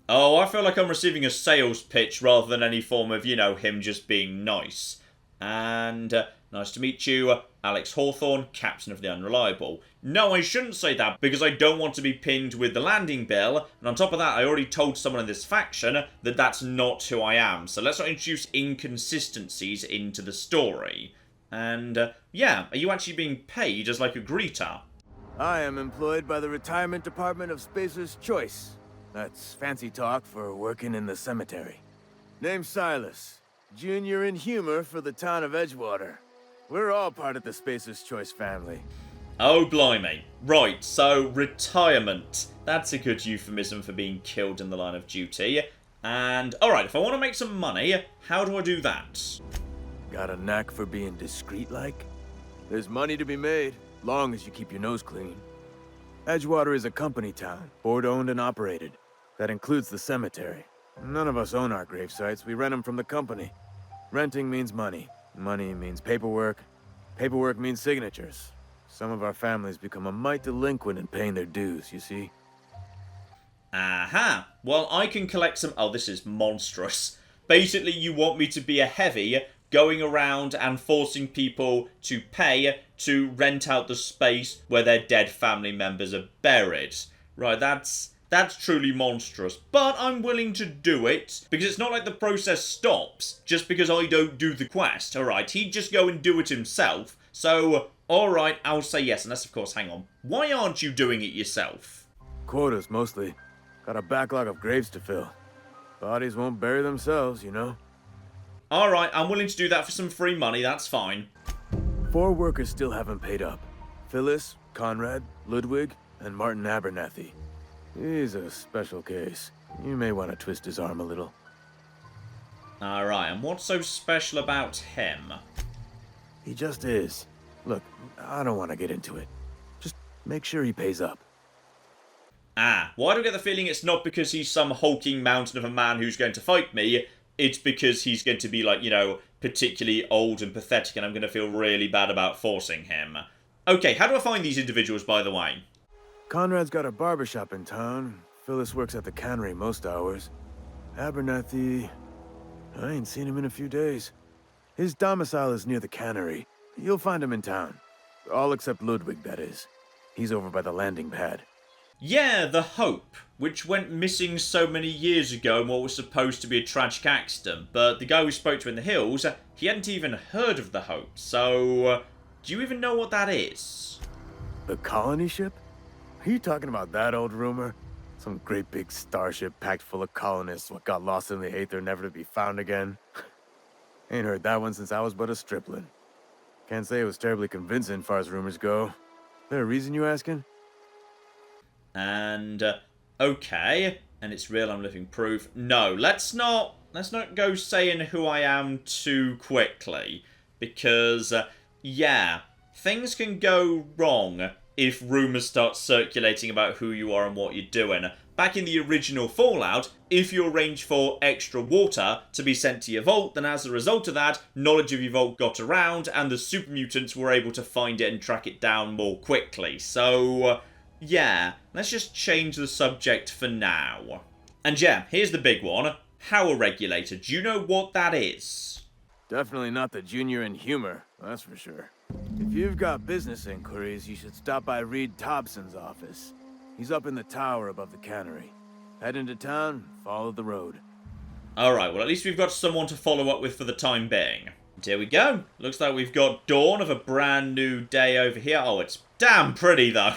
Oh, I feel like I'm receiving a sales pitch rather than any form of, him just being nice. And, nice to meet you, Alex Hawthorne, Captain of the Unreliable. No, I shouldn't say that, because I don't want to be pinned with the landing bill, and on top of that, I already told someone in this faction that that's not who I am, so let's not introduce inconsistencies into the story. And, are you actually being paid as like a greeter? I am employed by the Retirement Department of Spacer's Choice. That's fancy talk for working in the cemetery. Name's Silas. junior in humor for the town of Edgewater. We're all part of the Spacer's Choice family. Oh, blimey. Right, so retirement. That's a good euphemism for being killed in the line of duty. And, alright, if I want to make some money, how do I do that? Got a knack for being discreet-like? There's money to be made, long as you keep your nose clean. Edgewater is a company town, board-owned and operated. That includes the cemetery. None of us own our grave sites, we rent them from the company. Renting means money. Money means paperwork. Paperwork means signatures. Some of our families become a mite delinquent in paying their dues, you see? Aha! Well, I can collect some... Oh, this is monstrous. Basically, you want me to be a heavy, going around and forcing people to pay to rent out the space where their dead family members are buried. Right, that's truly monstrous. But I'm willing to do it, because it's not like the process stops just because I don't do the quest. Alright, he'd just go and do it himself. So, alright, I'll say yes. Unless, of course, hang on. Why aren't you doing it yourself? Quotas, mostly. Got a backlog of graves to fill. Bodies won't bury themselves, you know? Alright, I'm willing to do that for some free money, that's fine. 4 workers still haven't paid up. Phyllis, Conrad, Ludwig, and Martin Abernathy. He's a special case. You may want to twist his arm a little. Alright, and what's so special about him? He just is. Look, I don't want to get into it. Just make sure he pays up. Ah, why do I get the feeling it's not because he's some hulking mountain of a man who's going to fight me? It's because he's going to be, like, you know, particularly old and pathetic, and I'm going to feel really bad about forcing him. Okay, how do I find these individuals, by the way? Conrad's got a barbershop in town. Phyllis works at the cannery most hours. Abernathy... I ain't seen him in a few days. His domicile is near the cannery. You'll find him in town. All except Ludwig, that is. He's over by the landing pad. Yeah, the Hope, which went missing so many years ago in what was supposed to be a tragic accident, but the guy we spoke to in the hills, he hadn't even heard of the Hope, so... do you even know what that is? The colony ship? Are you talking about that old rumor? Some great big starship packed full of colonists what got lost in the Aether never to be found again? Ain't heard that one since I was but a stripling. Can't say it was terribly convincing far as rumors go. There a reason you asking? And, okay, and it's real, I'm living proof. No, let's not go saying who I am too quickly, because, yeah, things can go wrong if rumours start circulating about who you are and what you're doing. Back in the original Fallout, if you arranged for extra water to be sent to your vault, then as a result of that, knowledge of your vault got around, and the super mutants were able to find it and track it down more quickly. So... yeah, let's just change the subject for now. And yeah, here's the big one. Power regulator. Do you know what that is? Definitely not the junior in humor, that's for sure. If you've got business inquiries, you should stop by Reed Thompson's office. He's up in the tower above the cannery. Head into town, follow the road. Alright, well at least we've got someone to follow up with for the time being. And here we go. Looks like we've got dawn of a brand new day over here. Oh, it's damn pretty though.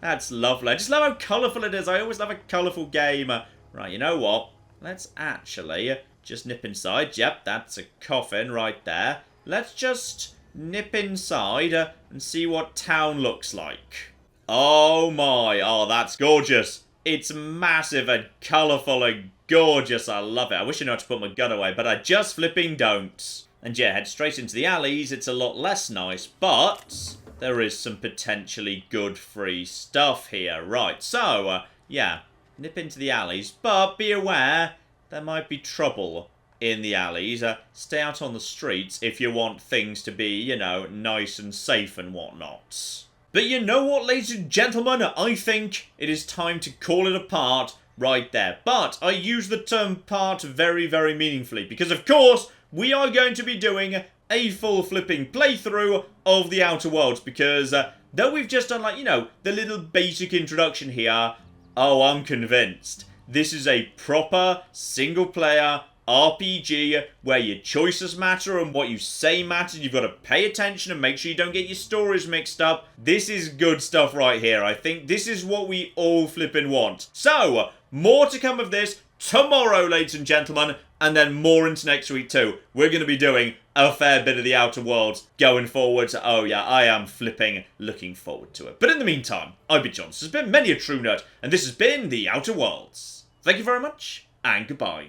That's lovely. I just love how colourful it is. I always love a colourful game. Right, you know what? Let's actually just nip inside. Yep, that's a coffin right there. Let's just nip inside and see what town looks like. Oh my. Oh, that's gorgeous. It's massive and colourful and gorgeous. I love it. I wish I knew how to put my gun away, but I just flipping don't. And yeah, head straight into the alleys. It's a lot less nice, but... there is some potentially good free stuff here. Right, so, yeah, nip into the alleys, but be aware, there might be trouble in the alleys. Stay out on the streets if you want things to be, you know, nice and safe and whatnot. But you know what, ladies and gentlemen? I think it is time to call it a part right there. But I use the term part very, very meaningfully, because of course, we are going to be doing a full flipping playthrough of the Outer Worlds, because though we've just done, like, you know, the little basic introduction here, oh, I'm convinced this is a proper single player RPG where your choices matter and what you say matters. You've got to pay attention and make sure you don't get your stories mixed up. This is good stuff right here. I think this is what we all flipping want. So, more to come of this tomorrow, ladies and gentlemen. and then more into next week too. We're going to be doing a fair bit of the Outer Worlds going forward. Oh yeah, I am flipping looking forward to it. But in the meantime, I've been John. This has been Many a True Nerd, and this has been the Outer Worlds. Thank you very much, and goodbye.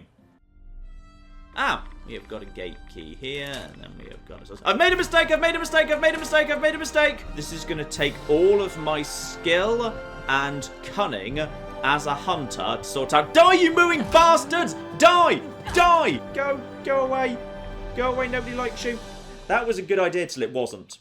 We have got a gate key here, and then we have got... I've made a mistake! I've made a mistake! I've made a mistake! I've made a mistake! This is going to take all of my skill and cunning as a hunter to sort out... Die, you mooing bastards! Die! Die! Go away. Go away, nobody likes you. That was a good idea till it wasn't.